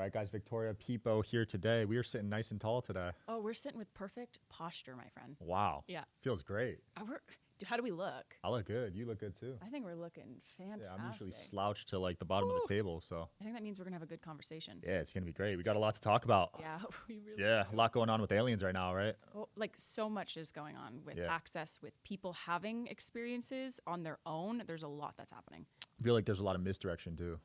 right, guys, Victoria, Pippo here today. We are sitting nice and tall today. Oh, we're sitting with perfect posture, my friend. Wow. Yeah. Feels great. How do we look? I look good. You look good too. I think we're looking fantastic. Yeah, I'm usually slouched to like the bottom of the table, so. I think that means we're going to have a good conversation. Yeah, it's going to be great. We got a lot to talk about. Yeah, we really Yeah, do. a lot going on with aliens right now, right? Oh, like so much is going on with access, with people having experiences on their own. There's a lot that's happening. I feel like there's a lot of misdirection too.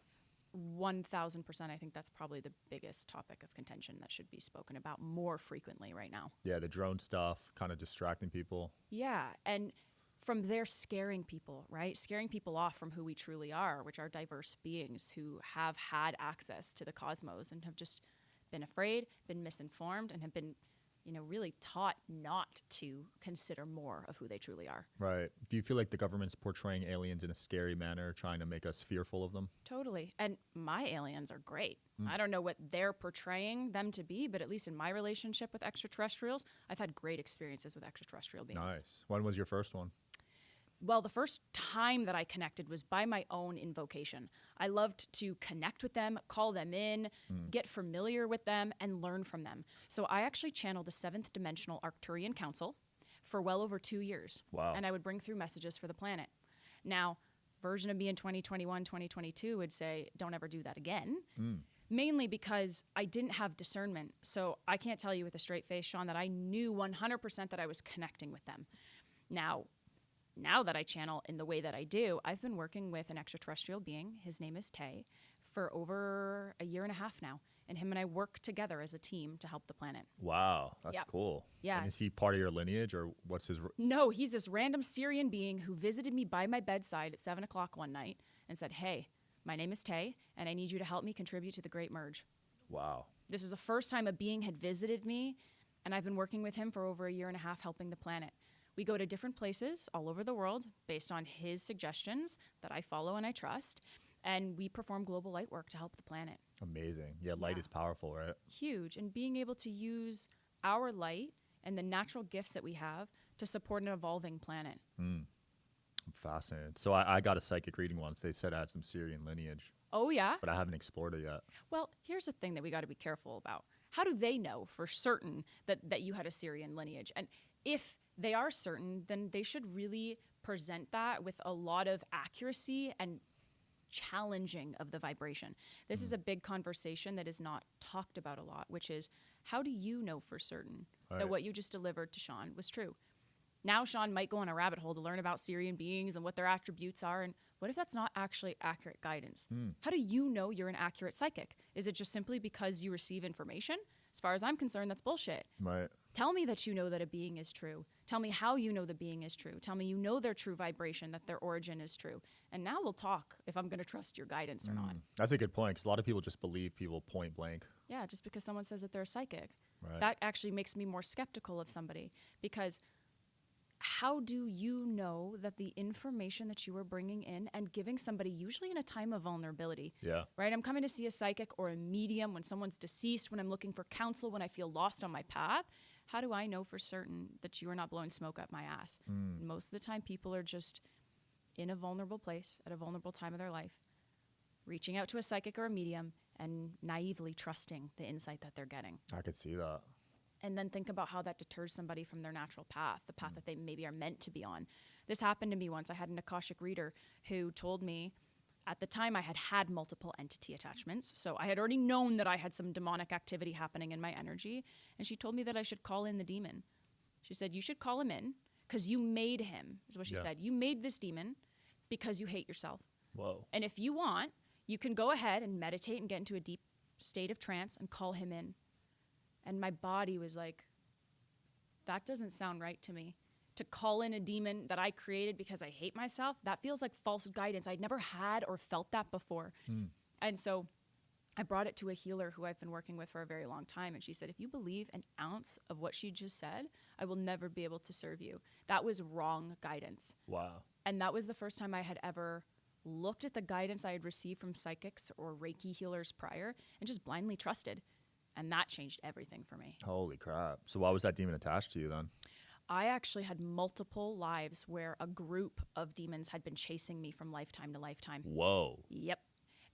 1,000%. I think that's probably the biggest topic of contention that should be spoken about more frequently right now. Yeah, the drone stuff, kind of distracting people. Yeah, and from there scaring people, right? Scaring people off from who we truly are, which are diverse beings who have had access to the cosmos and have just been afraid, been misinformed, and have been, really taught not to consider more of who they truly are. Right. Do you feel like the government's portraying aliens in a scary manner, trying to make us fearful of them? Totally. And my aliens are great. I don't know what they're portraying them to be, but at least in my relationship with extraterrestrials, I've had great experiences with extraterrestrial beings. Nice. When was your first one? Well, the first time that I connected was by my own invocation. I loved to connect with them, call them in, get familiar with them, and learn from them. So I actually channeled the 7th Dimensional Arcturian Council for well over 2 years. Wow. And I would bring through messages for the planet. Now, version of me in 2021, 2022 would say, don't ever do that again. Mainly because I didn't have discernment. So I can't tell you with a straight face, Sean, that I knew 100% that I was connecting with them. Now that I channel in the way that I do, I've been working with an extraterrestrial being. His name is Tay for over a year and a half now. And him and I work together as a team to help the planet. Wow, that's cool. Yeah. And is he part of your lineage, or what's his... No, he's this random Sirian being who visited me by my bedside at 7 o'clock one night and said, hey, my name is Tay, and I need you to help me contribute to the Great Merge. Wow. This is the first time a being had visited me, and I've been working with him for over a year and a half helping the planet. We go to different places all over the world based on his suggestions that I follow and I trust, and we perform global light work to help the planet. Amazing. Yeah, light is powerful, right? Huge. And being able to use our light and the natural gifts that we have to support an evolving planet. I'm fascinated. So I got a psychic reading once. They said I had some Syrian lineage. Oh, yeah? But I haven't explored it yet. Well, here's the thing that we got to be careful about. How do they know for certain that you had a Sirian lineage? And if they are certain, then they should really present that with a lot of accuracy and challenging of the vibration. This is a big conversation that is not talked about a lot, which is, how do you know for certain that what you just delivered to Sean was true? Now Sean might go on a rabbit hole to learn about Sirian beings and what their attributes are, and what if that's not actually accurate guidance? How do you know you're an accurate psychic? Is it just simply because you receive information? As far as I'm concerned, that's bullshit. Right. Tell me that you know that a being is true. Tell me how you know the being is true. Tell me you know their true vibration, that their origin is true. And now we'll talk if I'm going to trust your guidance or not. That's a good point, because a lot of people just believe people point blank. Yeah, just because someone says that they're a psychic. Right. That actually makes me more skeptical of somebody, because how do you know that the information that you are bringing in and giving somebody, usually in a time of vulnerability, right? I'm coming to see a psychic or a medium when someone's deceased, when I'm looking for counsel, when I feel lost on my path. How do I know for certain that you are not blowing smoke up my ass? Most of the time, people are just in a vulnerable place at a vulnerable time of their life, reaching out to a psychic or a medium and naively trusting the insight that they're getting. I could see that. And then think about how that deters somebody from their natural path, the path that they maybe are meant to be on. This happened to me once. I had an Akashic reader who told me, at the time I had multiple entity attachments, so I had already known that I had some demonic activity happening in my energy, and she told me that I should call in the demon. She said, you should call him in, because you made him, is what she said. You made this demon because you hate yourself. Whoa. And if you want, you can go ahead and meditate and get into a deep state of trance and call him in. And my body was like, that doesn't sound right to me. To call in a demon that I created because I hate myself, that feels like false guidance. I'd never had or felt that before. And so I brought it to a healer who I've been working with for a very long time. And she said, if you believe an ounce of what she just said, I will never be able to serve you. That was wrong guidance. Wow. And that was the first time I had ever looked at the guidance I had received from psychics or Reiki healers prior and just blindly trusted. And that changed everything for me. Holy crap. So why was that demon attached to you then? I actually had multiple lives where a group of demons had been chasing me from lifetime to lifetime. Whoa. Yep.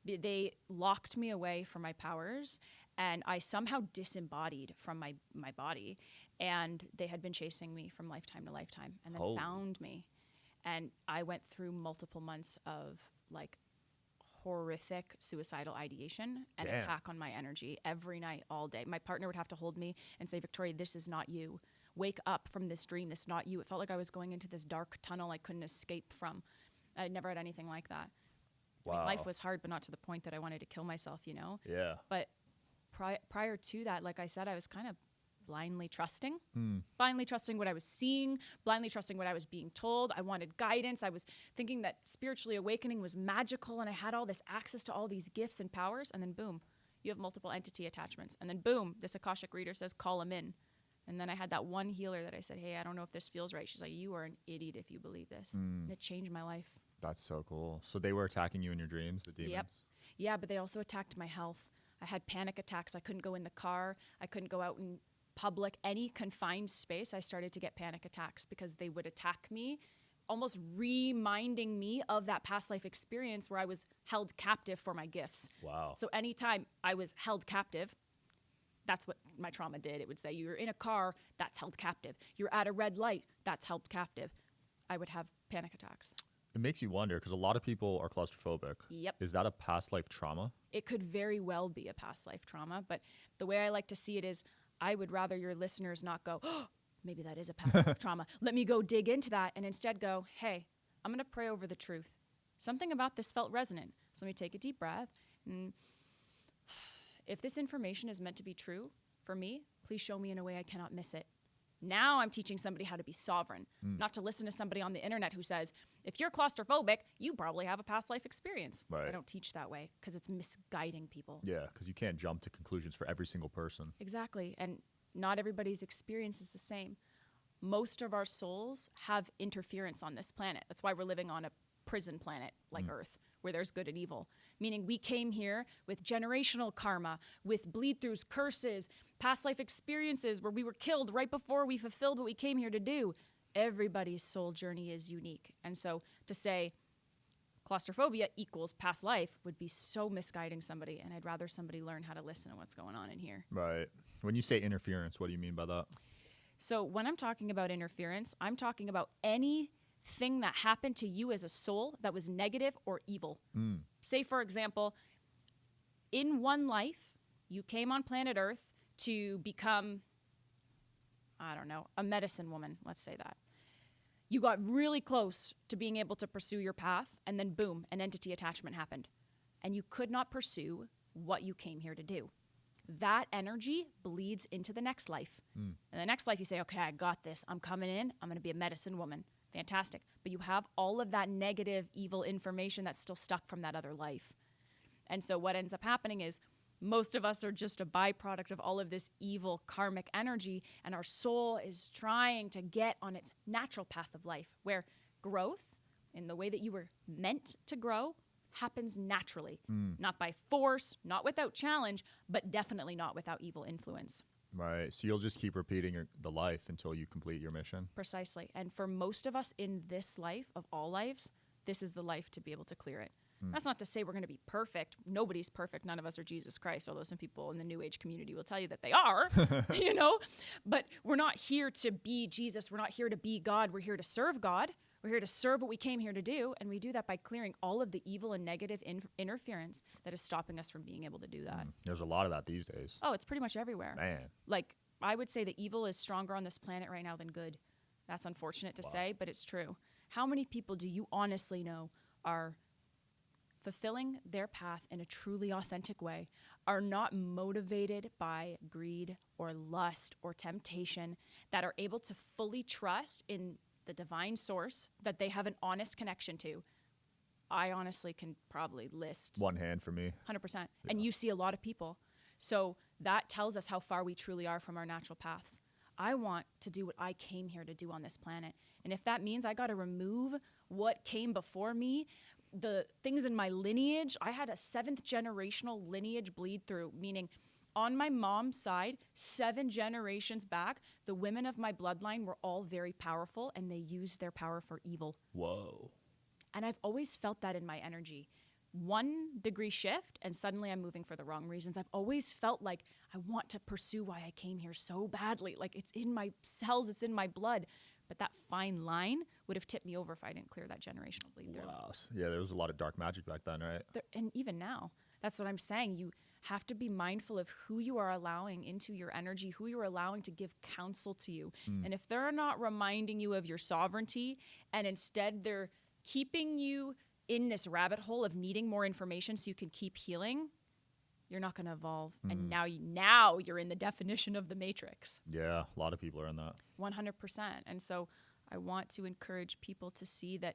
They locked me away from my powers, and I somehow disembodied from my body. And they had been chasing me from lifetime to lifetime, and then found me. And I went through multiple months of like horrific suicidal ideation and attack on my energy every night, all day. My partner would have to hold me and say, Victoria, this is not you. Wake up from this dream. This is not you. It felt like I was going into this dark tunnel I couldn't escape from. I'd never had anything like that. Wow. I mean, life was hard, but not to the point that I wanted to kill myself, you know? Yeah. But prior to that, like I said, I was kind of blindly trusting what I was seeing, blindly trusting what I was being told. I wanted guidance. I was thinking that spiritually awakening was magical, and I had all this access to all these gifts and powers. And then boom, you have multiple entity attachments. And then boom, this Akashic reader says, call him in. And then I had that one healer that I said, hey, I don't know if this feels right. She's like, you are an idiot if you believe this. And it changed my life. That's so cool. So they were attacking you in your dreams, the demons? Yep. Yeah, but they also attacked my health. I had panic attacks. I couldn't go in the car. I couldn't go out in public, any confined space. I started to get panic attacks because they would attack me, almost reminding me of that past life experience where I was held captive for my gifts. Wow. So anytime I was held captive, that's what my trauma did. It would say, you're in a car, that's held captive. You're at a red light, that's held captive. I would have panic attacks. It makes you wonder, because a lot of people are claustrophobic. Yep. Is that a past life trauma? It could very well be a past life trauma, but the way I like to see it is, I would rather your listeners not go, oh, maybe that is a past life trauma. Let me go dig into that, and instead go, hey, I'm going to pray over the truth. Something about this felt resonant. So let me take a deep breath. And if this information is meant to be true for me, please show me in a way I cannot miss it. Now I'm teaching somebody how to be sovereign, not to listen to somebody on the internet who says, if you're claustrophobic, you probably have a past life experience. Right. I don't teach that way because it's misguiding people. Yeah, because you can't jump to conclusions for every single person. Exactly. And not everybody's experience is the same. Most of our souls have interference on this planet. That's why we're living on a prison planet like Earth, where there's good and evil. Meaning we came here with generational karma, with bleed-throughs, curses, past life experiences where we were killed right before we fulfilled what we came here to do. Everybody's soul journey is unique. And so to say claustrophobia equals past life would be so misguiding somebody, and I'd rather somebody learn how to listen to what's going on in here. Right. When you say interference, what do you mean by that? So when I'm talking about interference, I'm talking about anything that happened to you as a soul that was negative or evil. Say, for example, in one life, you came on planet Earth to become, I don't know, a medicine woman, let's say that. You got really close to being able to pursue your path, and then boom, an entity attachment happened. And you could not pursue what you came here to do. That energy bleeds into the next life. In the next life, you say, okay, I got this. I'm coming in. I'm going to be a medicine woman. Fantastic. But you have all of that negative, evil information that's still stuck from that other life. And so what ends up happening is most of us are just a byproduct of all of this evil karmic energy, and our soul is trying to get on its natural path of life, where growth, in the way that you were meant to grow, happens naturally. Not by force, not without challenge, but definitely not without evil influence. Right. So you'll just keep repeating the life until you complete your mission. Precisely. And for most of us in this life, of all lives, this is the life to be able to clear it. That's not to say we're going to be perfect. Nobody's perfect. None of us are Jesus Christ, although some people in the New Age community will tell you that they are, you know? But we're not here to be Jesus. We're not here to be God. We're here to serve God. We're here to serve what we came here to do, and we do that by clearing all of the evil and negative interference that is stopping us from being able to do that. There's a lot of that these days. Oh, it's pretty much everywhere. Man. Like, I would say that evil is stronger on this planet right now than good. That's unfortunate to say, but it's true. How many people do you honestly know are fulfilling their path in a truly authentic way, are not motivated by greed or lust or temptation, that are able to fully trust in the divine source that they have an honest connection to? I honestly can probably list one hand for me. 100%. Yeah. And you see a lot of people. So that tells us how far we truly are from our natural paths. I want to do what I came here to do on this planet. And if that means I got to remove what came before me, the things in my lineage, I had a 7th generational lineage bleed through, meaning on my mom's side, 7 generations back, the women of my bloodline were all very powerful, and they used their power for evil. Whoa. And I've always felt that in my energy. 1 degree shift and suddenly I'm moving for the wrong reasons. I've always felt like I want to pursue why I came here so badly. Like it's in my cells, it's in my blood. But that fine line would have tipped me over if I didn't clear that generational bleed through. Wow. Yeah, there was a lot of dark magic back then, right? And even now, that's what I'm saying. You have to be mindful of who you are allowing into your energy, who you're allowing to give counsel to you. And if they're not reminding you of your sovereignty and instead they're keeping you in this rabbit hole of needing more information so you can keep healing, you're not going to evolve. And now you're in the definition of the matrix. Yeah, a lot of people are in that. 100%. And so I want to encourage people to see that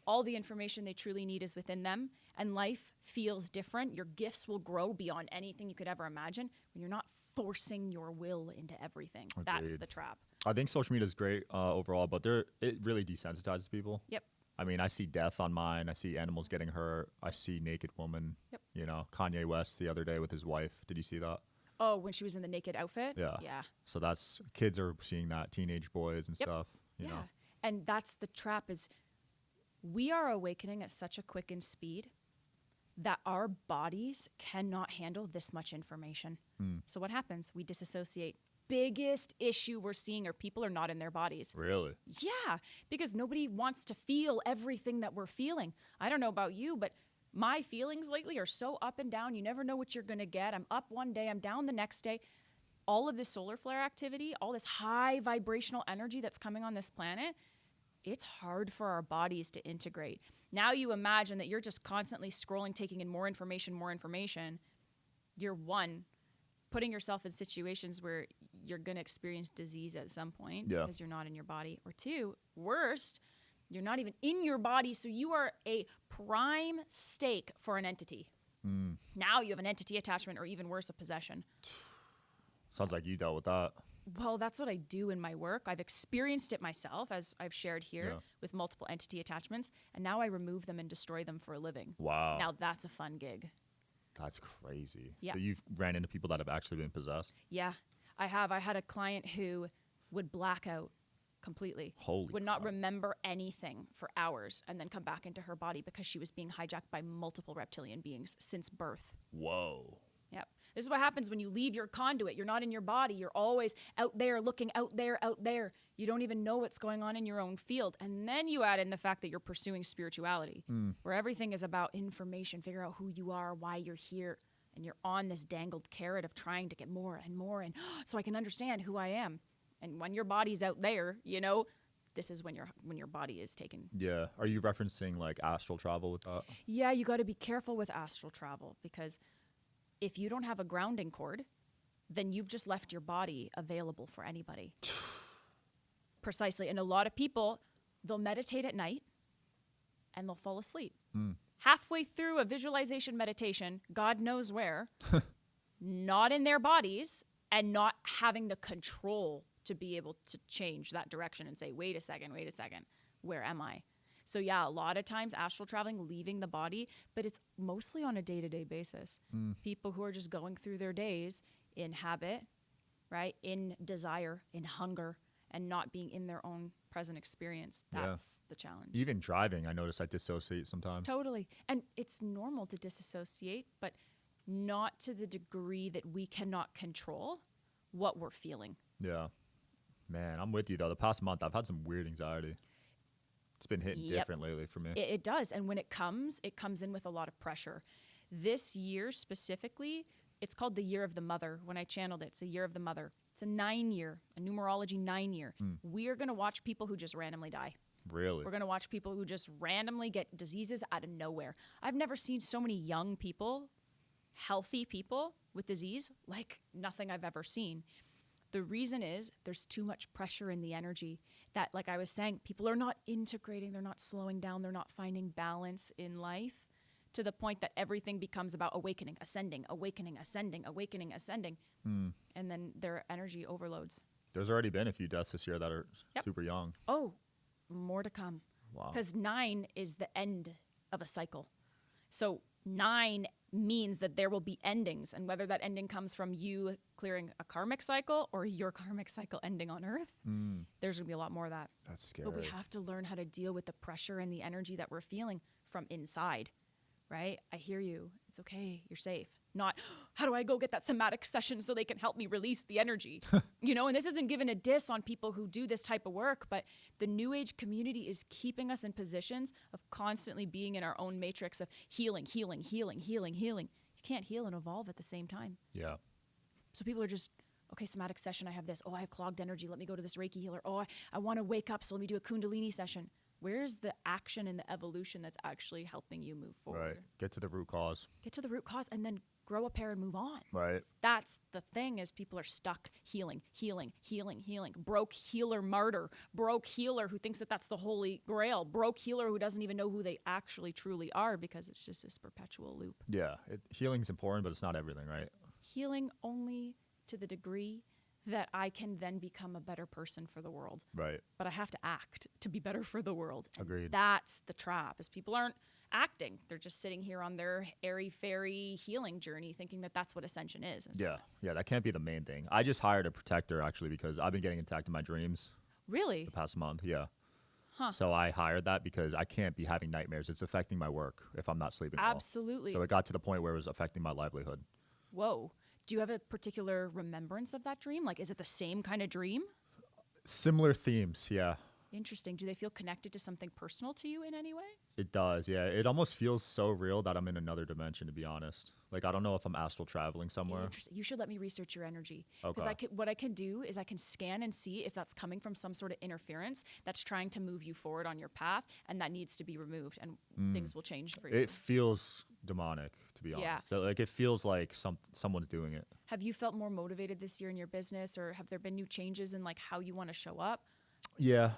all the information they truly need is within them, and life feels different. Your gifts will grow beyond anything you could ever imagine when you're not forcing your will into everything. Agreed. That's the trap. I think social media is great overall, but it really desensitizes people. Yep. I mean, I see death on mine. I see animals getting hurt. I see naked women. Yep. You know, Kanye West the other day with his wife. Did you see that? Oh, when she was in the naked outfit? Yeah. Yeah. So that's, kids are seeing that, teenage boys and stuff, you know. And that's the trap, is we are awakening at such a quickened speed that our bodies cannot handle this much information. So what happens? We disassociate. Biggest issue we're seeing are people are not in their bodies. Really? Yeah, because nobody wants to feel everything that we're feeling. I don't know about you, but my feelings lately are so up and down. You never know what you're going to get. I'm up one day, I'm down the next day. All of this solar flare activity, all this high vibrational energy that's coming on this planet, it's hard for our bodies to integrate. Now you imagine that you're just constantly scrolling, taking in more information. You're putting yourself in situations where you're going to experience disease at some point because you're not in your body. Or 2, worst, you're not even in your body, so you are a prime stake for an entity. Now you have an entity attachment, or even worse, a possession. Sounds like you dealt with that. Well, that's what I do in my work. I've experienced it myself, as I've shared here, with multiple entity attachments, and now I remove them and destroy them for a living. Wow. Now that's a fun gig. That's crazy. Yeah. So you've ran into people that have actually been possessed? Yeah, I have. I had a client who would black out completely. Would not remember anything for hours and then come back into her body because she was being hijacked by multiple reptilian beings since birth. Whoa. Yep. This is what happens when you leave your conduit. You're not in your body. You're always out there, looking out there. You don't even know what's going on in your own field. And then you add in the fact that you're pursuing spirituality, where everything is about information, figure out who you are, why you're here. And you're on this dangled carrot of trying to get more and more, and so I can understand who I am. And when your body's out there, you know, this is when your body is taken. Yeah. Are you referencing like astral travel with that? Yeah, you got to be careful with astral travel, because if you don't have a grounding cord, then you've just left your body available for anybody. Precisely. And a lot of people, they'll meditate at night and they'll fall asleep. Halfway through a visualization meditation, God knows where, not in their bodies, and not having the control to be able to change that direction and say, wait a second, where am I? So yeah, a lot of times astral traveling, leaving the body, but it's mostly on a day-to-day basis. People who are just going through their days in habit, right, in desire, in hunger, and not being in their own present experience. That's the challenge. Even driving, I notice I dissociate sometimes. Totally. And it's normal to disassociate, but not to the degree that we cannot control what we're feeling. Yeah. Man, I'm with you, though. The past month, I've had some weird anxiety. It's been hitting different lately for me. It does. And when it comes in with a lot of pressure. This year specifically, it's called the Year of the Mother. When I channeled it, it's a Year of the Mother. It's a 9-year, a numerology 9-year. We are going to watch people who just randomly die. Really? We're going to watch people who just randomly get diseases out of nowhere. I've never seen so many young people, healthy people with disease like nothing I've ever seen. The reason is there's too much pressure in the energy that, like I was saying, people are not integrating, they're not slowing down, they're not finding balance in life to the point that everything becomes about awakening, ascending, awakening, ascending, awakening, ascending. And then their energy overloads. There's already been a few deaths this year that are super young. Oh, more to come. Wow. Because 9 is the end of a cycle. So 9 means that there will be endings, and whether that ending comes from you clearing a karmic cycle or your karmic cycle ending on Earth, there's going to be a lot more of that. That's scary. But we have to learn how to deal with the pressure and the energy that we're feeling from inside, right? I hear you. It's okay. You're safe. Not, how do I go get that somatic session so they can help me release the energy? And this isn't given a diss on people who do this type of work, but the New Age community is keeping us in positions of constantly being in our own matrix of healing, healing, healing, healing, healing. You can't heal and evolve at the same time. Yeah. So people are just, okay, somatic session, I have this. Oh, I have clogged energy. Let me go to this Reiki healer. Oh, I want to wake up, so let me do a Kundalini session. Where's the action and the evolution that's actually helping you move forward? Right. Get to the root cause. Get to the root cause and then grow a pair and move on. Right. That's the thing, is people are stuck healing, healing, healing, healing. Broke healer martyr. Broke healer who thinks that that's the holy grail. Broke healer who doesn't even know who they actually truly are, because it's just this perpetual loop. Yeah. Healing's important, but it's not everything, right? Healing only to the degree that I can then become a better person for the world. Right. But I have to act to be better for the world. And Agreed. that's the trap, is people aren't acting. They're just sitting here on their airy-fairy healing journey thinking that that's what ascension is. Yeah. Yeah, that can't be the main thing. I just hired a protector, actually, because I've been getting attacked in my dreams Really? the past month. Yeah. Huh. So I hired that because I can't be having nightmares. It's affecting my work if I'm not sleeping well. Absolutely. So it got to the point where it was affecting my livelihood. Whoa. Do you have a particular remembrance of that dream? Like, is it the same kind of dream? Similar themes, yeah. Interesting. Do they feel connected to something personal to you in any way? It does, yeah. It almost feels so real that I'm in another dimension, to be honest. Like, I don't know if I'm astral traveling somewhere. Interesting. You should let me research your energy. Because Okay. what I can do is I can scan and see if that's coming from some sort of interference that's trying to move you forward on your path, and that needs to be removed, and things will change for you. It feels demonic, to be honest. Yeah. So, like, it feels like someone's doing it. Have you felt more motivated this year in your business, or have there been new changes in like how you want to show up? Yeah.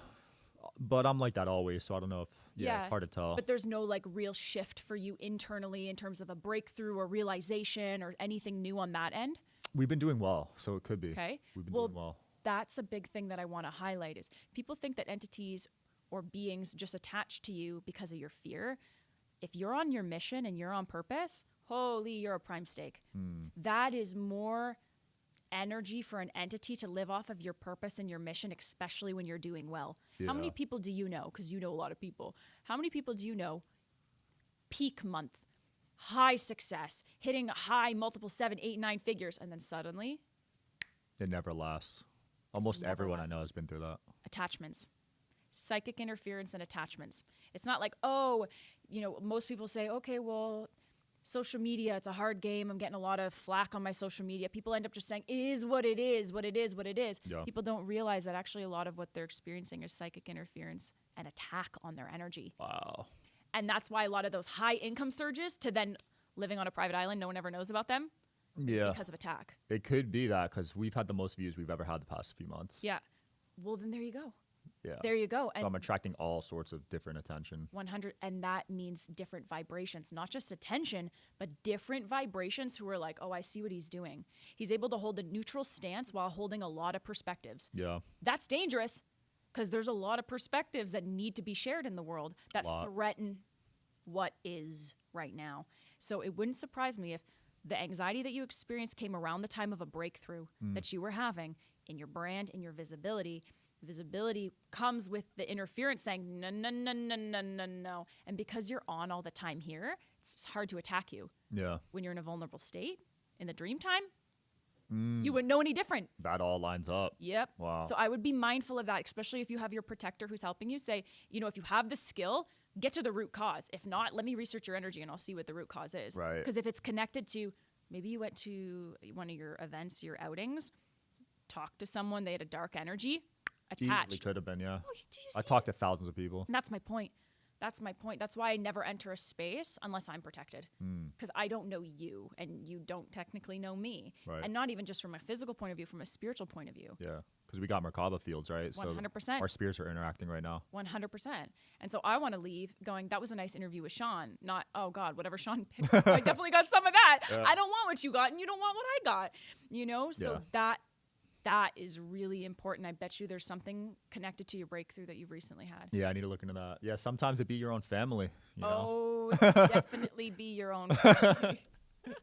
But I'm like that always, so I don't know if, it's hard to tell. But there's no like real shift for you internally in terms of a breakthrough or realization or anything new on that end? We've been doing well, so it could be. Okay. We've been Well, doing well. that's a big thing that I want to highlight, is people think that entities or beings just attach to you because of your fear. If you're on your mission and you're on purpose, holy, you're a prime stake. That is more energy for an entity to live off of your purpose and your mission, especially when you're doing well. How many Yeah. people do you know? Because you know a lot of people. How many people do you know, peak month, high success, hitting high multiple 7, 8, 9 figures, and then suddenly It never lasts. Almost Never everyone lasts. I know has been through that. attachments, psychic interference and attachments. It's not like, most people say, okay, well, social media, it's a hard game. I'm getting a lot of flack on my social media. People end up just saying, it is what it is, what it is, what it is. Yeah. People don't realize that actually a lot of what they're experiencing is psychic interference and attack on their energy. Wow. And that's why a lot of those high income surges to then living on a private island, no one ever knows about them, is Yeah. because of attack. It could be that because we've had the most views we've ever had the past few months. Yeah. Well, then there you go. Yeah. There you go. So And I'm attracting all sorts of different attention. 100, and that means different vibrations, not just attention, but different vibrations who are like, oh, I see what he's doing. He's able to hold a neutral stance while holding a lot of perspectives. Yeah. That's dangerous, because there's a lot of perspectives that need to be shared in the world that Lot. threaten what is right now. So it wouldn't surprise me if the anxiety that you experienced came around the time of a breakthrough that you were having in your brand, in your visibility. Visibility comes with the interference saying, no, no, no, no, no, no, no. And because you're on all the time here, it's hard to attack you. Yeah. When you're in a vulnerable state, in the dream time, you wouldn't know any different. That all lines up. Yep. Wow. So I would be mindful of that, especially if you have your protector who's helping you. Say, if you have the skill, get to the root cause. If not, let me research your energy and I'll see what the root cause is. Right. Because if it's connected to, maybe you went to one of your events, your outings, talked to someone, they had a dark energy, Easily attached. could have been, yeah. Oh, do you I see? talked to thousands of people. And that's my point. That's my point. That's why I never enter a space unless I'm protected. Because I don't know you and you don't technically know me. Right. And not even just from a physical point of view, from a spiritual point of view. Yeah. Because we got Merkaba fields, right? 100%. So our spirits are interacting right now. 100%. And so I want to leave going, that was a nice interview with Sean. Not, oh God, whatever Sean picked. I definitely got some of that. Yeah. I don't want what you got and you don't want what I got. So that is really important. I bet you there's something connected to your breakthrough that you've recently had. Yeah, I need to look into that. Yeah, sometimes it be your own family. You know? Oh, definitely be your own family.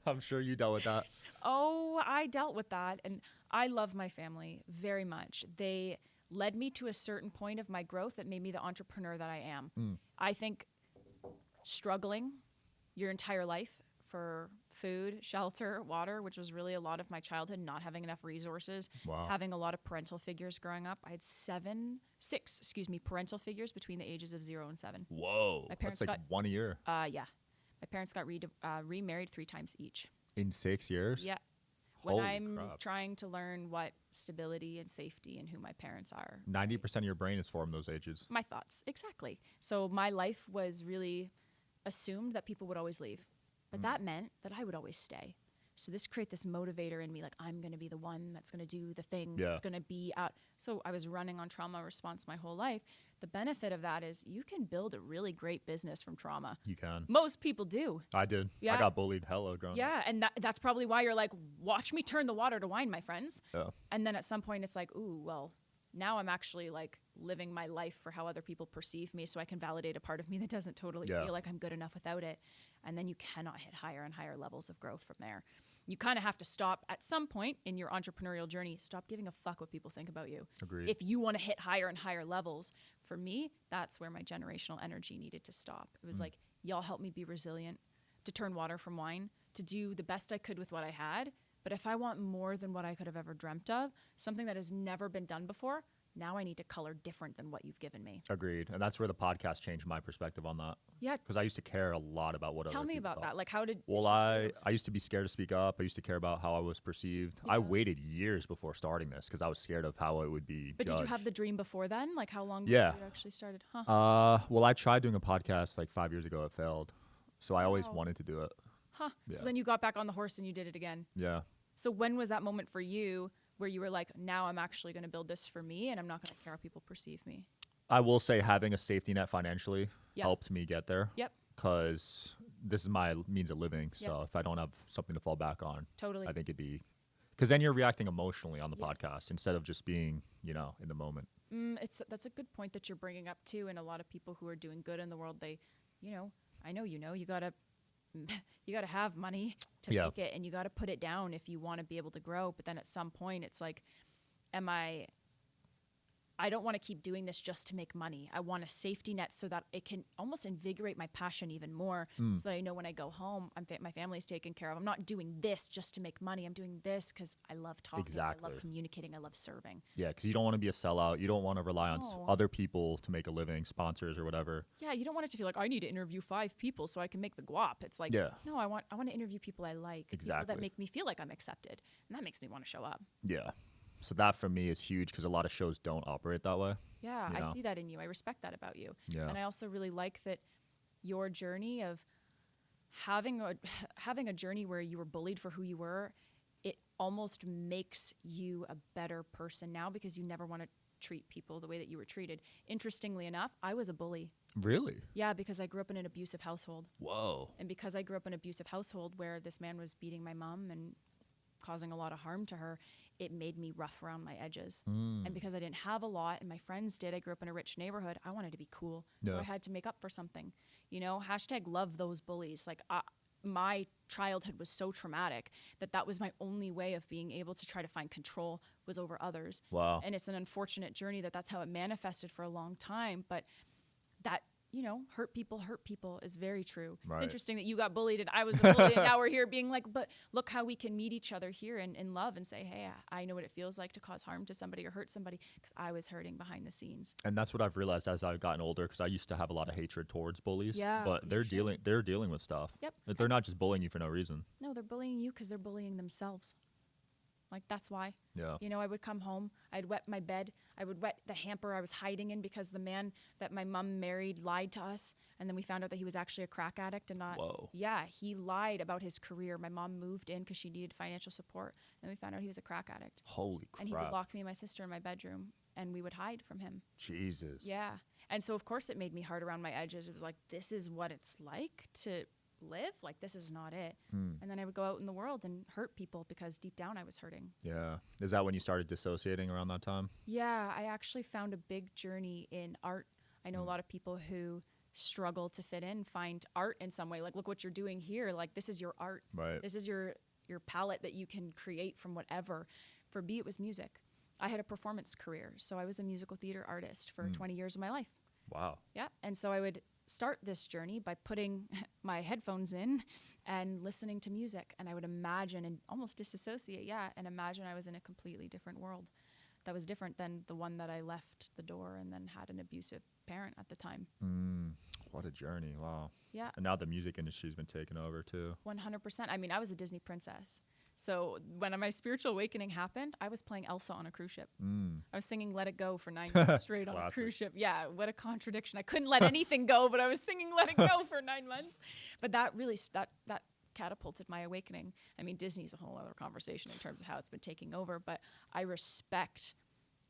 I'm sure you dealt with that. Oh, I dealt with that. And I love my family very much. They led me to a certain point of my growth that made me the entrepreneur that I am. I think struggling your entire life for food, shelter, water, which was really a lot of my childhood, not having enough resources, Wow. having a lot of parental figures growing up. I had six parental figures between the ages of 0 and 7. Whoa. My parents That's like got- 1 year. Yeah. My parents got remarried 3 times each. In 6 years? Yeah. When Holy I'm crap. trying to learn what stability and safety and who my parents are. 90% of your brain is formed those ages. My thoughts, exactly. So my life was really assumed that people would always leave. But that meant that I would always stay. So this created this motivator in me, like I'm going to be the one that's going to do the thing Yeah. that's going to be out. So I was running on trauma response my whole life. The benefit of that is you can build a really great business from trauma. You can. Most people do. I did. Yeah. I got bullied hella growing up. Yeah, and that's probably why you're like, watch me turn the water to wine, my friends. Yeah. And then at some point it's like, ooh, well, now I'm actually like living my life for how other people perceive me so I can validate a part of me that doesn't totally Yeah. feel like I'm good enough without it. And then you cannot hit higher and higher levels of growth from there. You kind of have to stop at some point in your entrepreneurial journey, stop giving a fuck what people think about you. Agreed. If you want to hit higher and higher levels, for me, that's where my generational energy needed to stop. It was like, y'all help me be resilient, to turn water from wine, to do the best I could with what I had. But if I want more than what I could have ever dreamt of, something that has never been done before, now I need to color different than what you've given me. Agreed. And that's where the podcast changed my perspective on that. Yeah. Because I used to care a lot about what Tell other me people about thought. that. Like, how did... Well, I used to be scared to speak up. I used to care about how I was perceived. I Yeah. waited years before starting this because I was scared of how it would be But judged. did you have the dream before then? Like, how long Yeah. before you actually started? Huh. Well, I tried doing a podcast like 5 years ago. It failed. So I always Wow. wanted to do it. Huh. Yeah. So then you got back on the horse and you did it again. Yeah. So when was that moment for you where you were like, now I'm actually going to build this for me and I'm not going to care how people perceive me? I will say having a safety net financially Yeah. helped me get there. Yep. Because this is my means of living. So Yep. if I don't have something to fall back on, Totally. I think it'd be... Because then you're reacting emotionally on the Yes. podcast instead of just being, in the moment. That's a good point that you're bringing up too. And a lot of people who are doing good in the world, they, I know, you gotta have money to Yeah. make it, and you gotta put it down if you want to be able to grow. But then at some point, it's like, I don't want to keep doing this just to make money. I want a safety net so that it can almost invigorate my passion even more. So that I know when I go home, my family's taken care of. I'm not doing this just to make money. I'm doing this because I love talking. I Exactly. love communicating. I love serving. Yeah, because you don't want to be a sellout. You don't want to rely on No. other people to make a living, sponsors or whatever. Yeah, you don't want it to feel like I need to interview 5 people so I can make the guap. It's like, Yeah. no, I want to interview people I like, people that Exactly. make me feel like I'm accepted, and that makes me want to show up. Yeah. So that for me is huge because a lot of shows don't operate that way. Yeah, You I know? see that in you. I respect that about you. Yeah. And I also really like that your journey of having a journey where you were bullied for who you were, it almost makes you a better person now because you never want to treat people the way that you were treated. Interestingly enough, I was a bully. Really? Yeah, because I grew up in an abusive household. Whoa. And because I grew up in an abusive household where this man was beating my mom and causing a lot of harm to her, it made me rough around my edges. And because I didn't have a lot and my friends did, I grew up in a rich neighborhood, I wanted to be cool. So Yeah. I had to make up for something. Hashtag love those bullies. Like, my childhood was so traumatic that was my only way of being able to try to find control was over others. Wow. And it's an unfortunate journey that's how it manifested for a long time. But that, hurt people is very true. Right. It's interesting that you got bullied and I was a bully and now we're here being like, but look how we can meet each other here in love and say, hey, I know what it feels like to cause harm to somebody or hurt somebody because I was hurting behind the scenes. And that's what I've realized as I've gotten older because I used to have a lot of hatred towards bullies. Yeah, But you they're should. dealing with stuff. Yep. They're not just bullying you for no reason. No, they're bullying you because they're bullying themselves. Like, that's why. Yeah. I would come home, I'd wet my bed, I would wet the hamper I was hiding in because the man that my mom married lied to us. And then we found out that he was actually a crack addict and not. Whoa. Yeah, he lied about his career. My mom moved in because she needed financial support. And we found out he was a crack addict. Holy crap. And he would lock me and my sister in my bedroom and we would hide from him. Jesus. Yeah. And so, of course, it made me hard around my edges. It was like, this is what it's like to live. Like, this is not it. And then I would go out in the world and hurt people because deep down I was hurting. Yeah. Is that when you started dissociating around that time? Yeah, I actually found a big journey in art. I know a lot of people who struggle to fit in, find art in some way. Like, look what you're doing here. Like, this is your art. Right. This is your palette that you can create from whatever. For me, it was music. I had a performance career. So I was a musical theater artist for 20 years of my life. Wow. Yeah. And so I would start this journey by putting my headphones in and listening to music. And I would imagine and almost disassociate, and imagine I was in a completely different world that was different than the one that I left the door and then had an abusive parent at the time. What a journey. Wow. Yeah. And now the music industry's been taken over too. 100%. I mean, I was a Disney princess. So when my spiritual awakening happened, I was playing Elsa on a cruise ship. I was singing Let It Go for 9 months straight on a cruise ship. Yeah, what a contradiction. I couldn't let anything go, but I was singing Let It Go for 9 months. But that really, that catapulted my awakening. I mean, Disney's a whole other conversation in terms of how it's been taking over, but I respect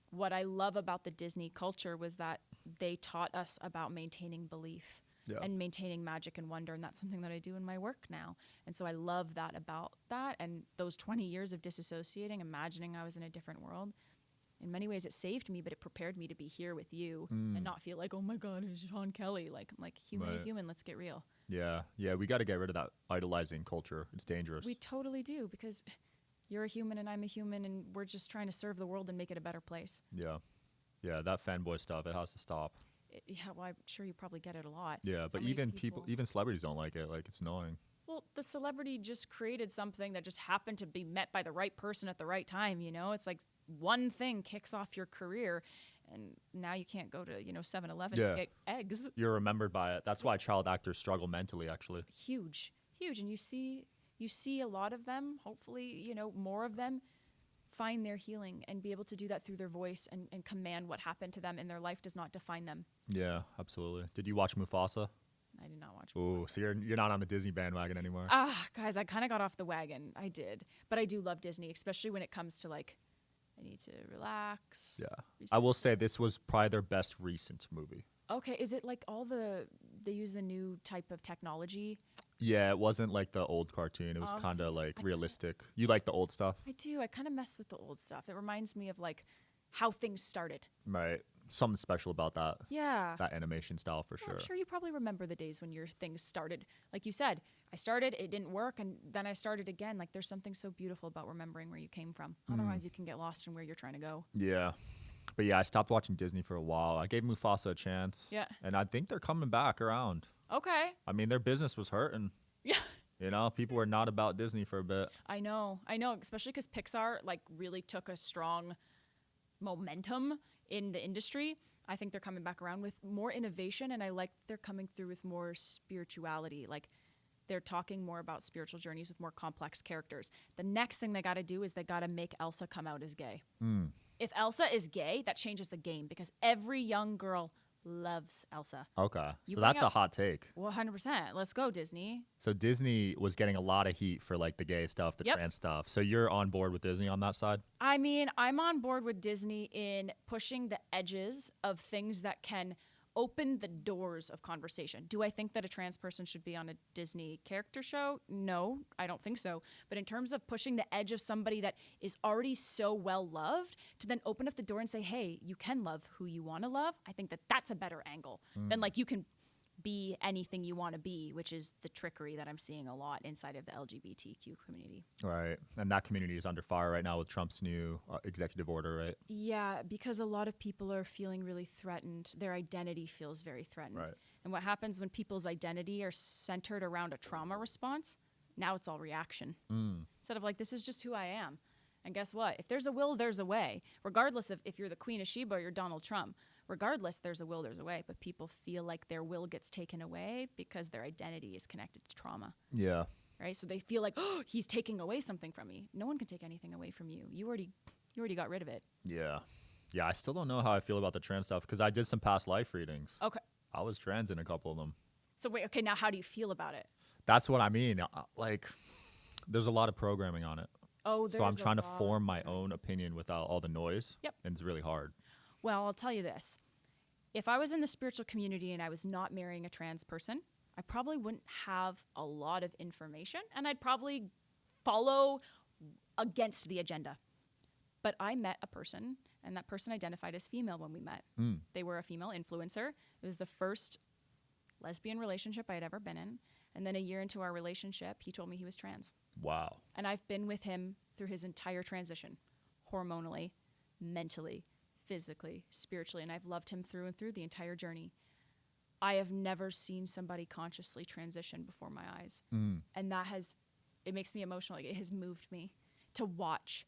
what I love about the Disney culture was that they taught us about maintaining belief. And maintaining magic and wonder, and that's something that I do in my work now. And so I love that about that, and those 20 years of disassociating, imagining I was in a different world. In many ways, it saved me, but it prepared me to be here with you and not feel like, oh my God, it's Sean Kelly. Like, I'm like, human to human, let's get real. Yeah, we got to get rid of that idolizing culture. It's dangerous. We totally do, because you're a human and I'm a human, and we're just trying to serve the world and make it a better place. Yeah, that fanboy stuff, it has to stop. Well, I'm sure you probably get it a lot. Yeah, but even celebrities don't like it. Like, it's annoying. Well, the celebrity just created something that just happened to be met by the right person at the right time, you know? It's like one thing kicks off your career, and now you can't go to, 7-Eleven to get eggs. You're remembered by it. That's why child actors struggle mentally, actually. Huge. And you see a lot of them, hopefully, more of them, find their healing and be able to do that through their voice and command what happened to them in their life does not define them. Yeah, absolutely. Did you watch Mufasa? I did not watch Mufasa. Ooh, so you're not on the Disney bandwagon anymore. Guys, I kind of got off the wagon. I did. But I do love Disney, especially when it comes to, like, I need to relax. Yeah. I will say this was probably their best recent movie. Okay, is it like they use a new type of technology? Yeah, it wasn't like the old cartoon. It was kind of like realistic. You like the old stuff? I do. I kind of mess with the old stuff. It reminds me of like how things started. Right. Something special about that. Yeah. That animation style for sure. I'm sure you probably remember the days when your things started. Like you said, I started, it didn't work, and then I started again. Like there's something so beautiful about remembering where you came from. Otherwise, you can get lost in where you're trying to go. Yeah. But yeah, I stopped watching Disney for a while. I gave Mufasa a chance. Yeah. And I think they're coming back around. Okay. I mean, their business was hurting. Yeah. People were not about Disney for a bit. I know, especially because Pixar like really took a strong momentum in the industry. I think they're coming back around with more innovation, and I like they're coming through with more spirituality. Like they're talking more about spiritual journeys with more complex characters. The next thing they got to do is they got to make Elsa come out as gay. If Elsa is gay, that changes the game because every young girl loves Elsa. Okay. So that's a hot take. 100%. Let's go, Disney. So Disney was getting a lot of heat for like the gay stuff, the trans stuff. So you're on board with Disney on that side? I mean, I'm on board with Disney in pushing the edges of things that can open the doors of conversation. Do I think that a trans person should be on a Disney character show? No, I don't think so. But in terms of pushing the edge of somebody that is already so well loved to then open up the door and say, hey, you can love who you want to love, I think that that's a better angle than like you can be anything you want to be, which is the trickery that I'm seeing a lot inside of the LGBTQ community. Right. And that community is under fire right now with Trump's new executive order, right? Yeah, because a lot of people are feeling really threatened. Their identity feels very threatened. Right. And what happens when people's identity are centered around a trauma response? Now it's all reaction. Instead of like, this is just who I am. And guess what? If there's a will, there's a way. Regardless of if you're the Queen of Sheba or you're Donald Trump. Regardless, there's a will, there's a way. But people feel like their will gets taken away because their identity is connected to trauma. Yeah. Right? So they feel like, oh, he's taking away something from me. No one can take anything away from you. You already got rid of it. Yeah. Yeah, I still don't know how I feel about the trans stuff because I did some past life readings. Okay. I was trans in a couple of them. So wait, okay, now how do you feel about it? That's what I mean. Like, there's a lot of programming on it. Oh, so I'm trying to form my own opinion without all the noise. Yep. And it's really hard. Well, I'll tell you this. If I was in the spiritual community and I was not marrying a trans person, I probably wouldn't have a lot of information and I'd probably follow against the agenda. But I met a person and that person identified as female when we met. They were a female influencer. It was the first lesbian relationship I had ever been in. And then a year into our relationship, he told me he was trans. Wow. And I've been with him through his entire transition, hormonally, mentally, physically, spiritually, and I've loved him through and through the entire journey. I have never seen somebody consciously transition before my eyes. And it makes me emotional. Like, it has moved me to watch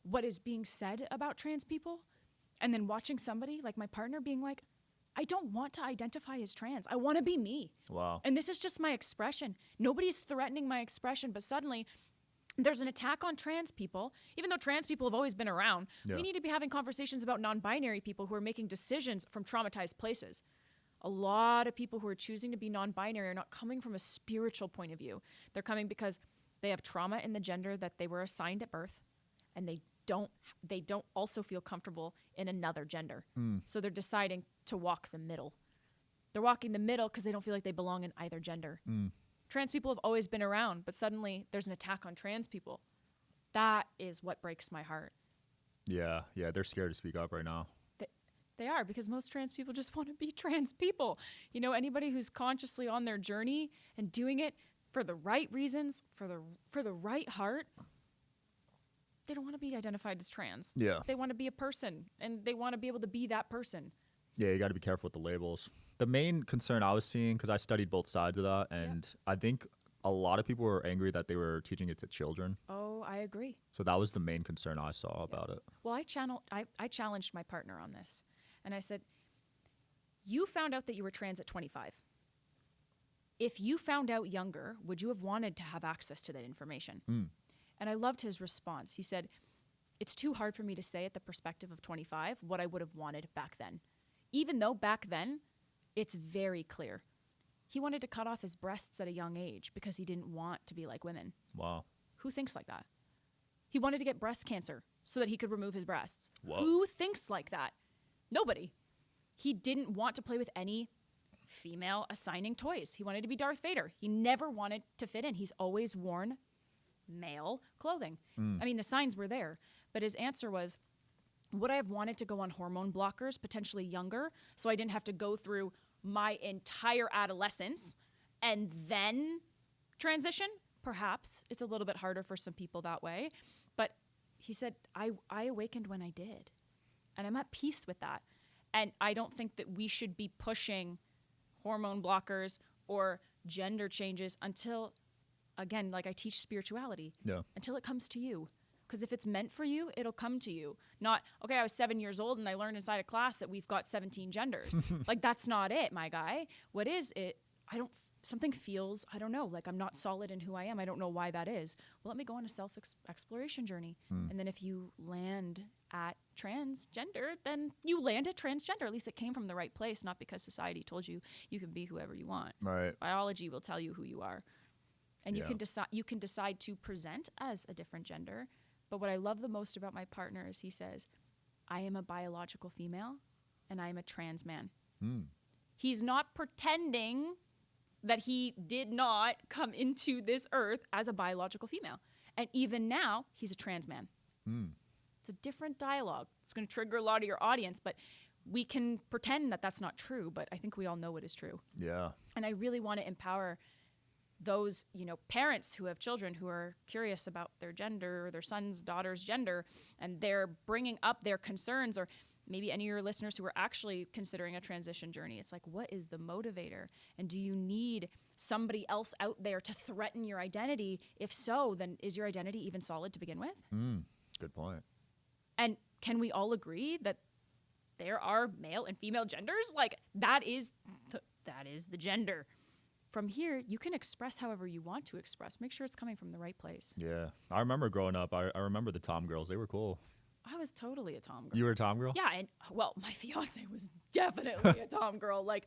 what is being said about trans people, and then watching somebody like my partner being like, I don't want to identify as trans. I want to be me. Wow. And this is just my expression. Nobody's threatening my expression, but suddenly there's an attack on trans people. Even though trans people have always been around, we need to be having conversations about non-binary people who are making decisions from traumatized places. A lot of people who are choosing to be non-binary are not coming from a spiritual point of view. They're coming because they have trauma in the gender that they were assigned at birth, and they don't also feel comfortable in another gender. So they're deciding to walk the middle. They're walking the middle because they don't feel like they belong in either gender. Trans people have always been around, but suddenly there's an attack on trans people. That is what breaks my heart. Yeah, they're scared to speak up right now. They are, because most trans people just want to be trans people. You know, anybody who's consciously on their journey and doing it for the right reasons, for the right heart, they don't want to be identified as trans. Yeah. They want to be a person, and they want to be able to be that person. Yeah, you got to be careful with the labels. The main concern I was seeing, because I studied both sides of that, and I think a lot of people were angry that they were teaching it to children. Oh, I agree. So that was the main concern I saw about it. Well, I challenged my partner on this, and I said, you found out that you were trans at 25. If you found out younger, would you have wanted to have access to that information? And I loved his response. He said, it's too hard for me to say at the perspective of 25 what I would have wanted back then. Even though back then, it's very clear. He wanted to cut off his breasts at a young age because he didn't want to be like women. Wow. Who thinks like that? He wanted to get breast cancer so that he could remove his breasts. Whoa. Who thinks like that? Nobody. He didn't want to play with any female assigning toys. He wanted to be Darth Vader. He never wanted to fit in. He's always worn male clothing. I mean, the signs were there, but his answer was, would I have wanted to go on hormone blockers, potentially younger, so I didn't have to go through my entire adolescence and then transition? Perhaps. It's a little bit harder for some people that way. But he said, I awakened when I did. And I'm at peace with that. And I don't think that we should be pushing hormone blockers or gender changes until, again, like I teach spirituality, until it comes to you. Because if it's meant for you, it'll come to you. Not, okay, I was 7 years old and I learned inside a class that we've got 17 genders. Like, that's not it, my guy. What is it? Something feels, I don't know, like I'm not solid in who I am. I don't know why that is. Well, let me go on a self-exploration journey. And then if you land at transgender, then you land at transgender. At least it came from the right place, not because society told you you can be whoever you want. Right. Biology will tell you who you are. And you can decide to present as a different gender. But what I love the most about my partner is he says, I am a biological female and I am a trans man. He's not pretending that he did not come into this earth as a biological female. And even now, he's a trans man. It's a different dialogue. It's going to trigger a lot of your audience, but we can pretend that that's not true, but I think we all know it is true. Yeah. And I really want to empower those, parents who have children who are curious about their gender or their son's, daughter's gender, and they're bringing up their concerns, or maybe any of your listeners who are actually considering a transition journey. It's like, what is the motivator? And do you need somebody else out there to threaten your identity? If so, then is your identity even solid to begin with? Good point. And can we all agree that there are male and female genders? Like, that is the gender. From here, you can express however you want to express. Make sure it's coming from the right place. Yeah. I remember growing up, I remember the Tom girls. They were cool. I was totally a Tom girl. You were a Tom girl? Yeah, and well, my fiance was definitely a Tom girl. Like,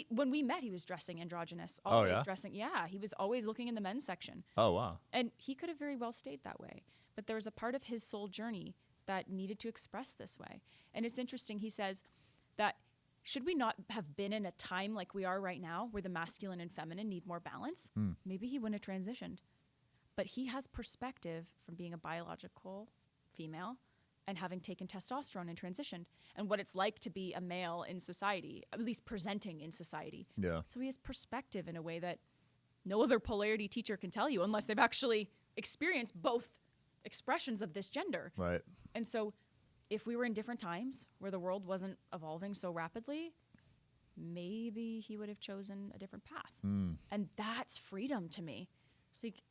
when we met, he was dressing androgynous. Always dressing. Yeah, he was always looking in the men's section. Oh, wow. And he could have very well stayed that way. But there was a part of his soul journey that needed to express this way. And it's interesting, he says that should we not have been in a time like we are right now where the masculine and feminine need more balance? Maybe he wouldn't have transitioned. But he has perspective from being a biological female and having taken testosterone and transitioned, and what it's like to be a male in society, at least presenting in society. Yeah. So he has perspective in a way that no other polarity teacher can tell you unless they've actually experienced both expressions of this gender. Right. And so if we were in different times where the world wasn't evolving so rapidly, maybe he would have chosen a different path. Mm. And that's freedom to me. It's like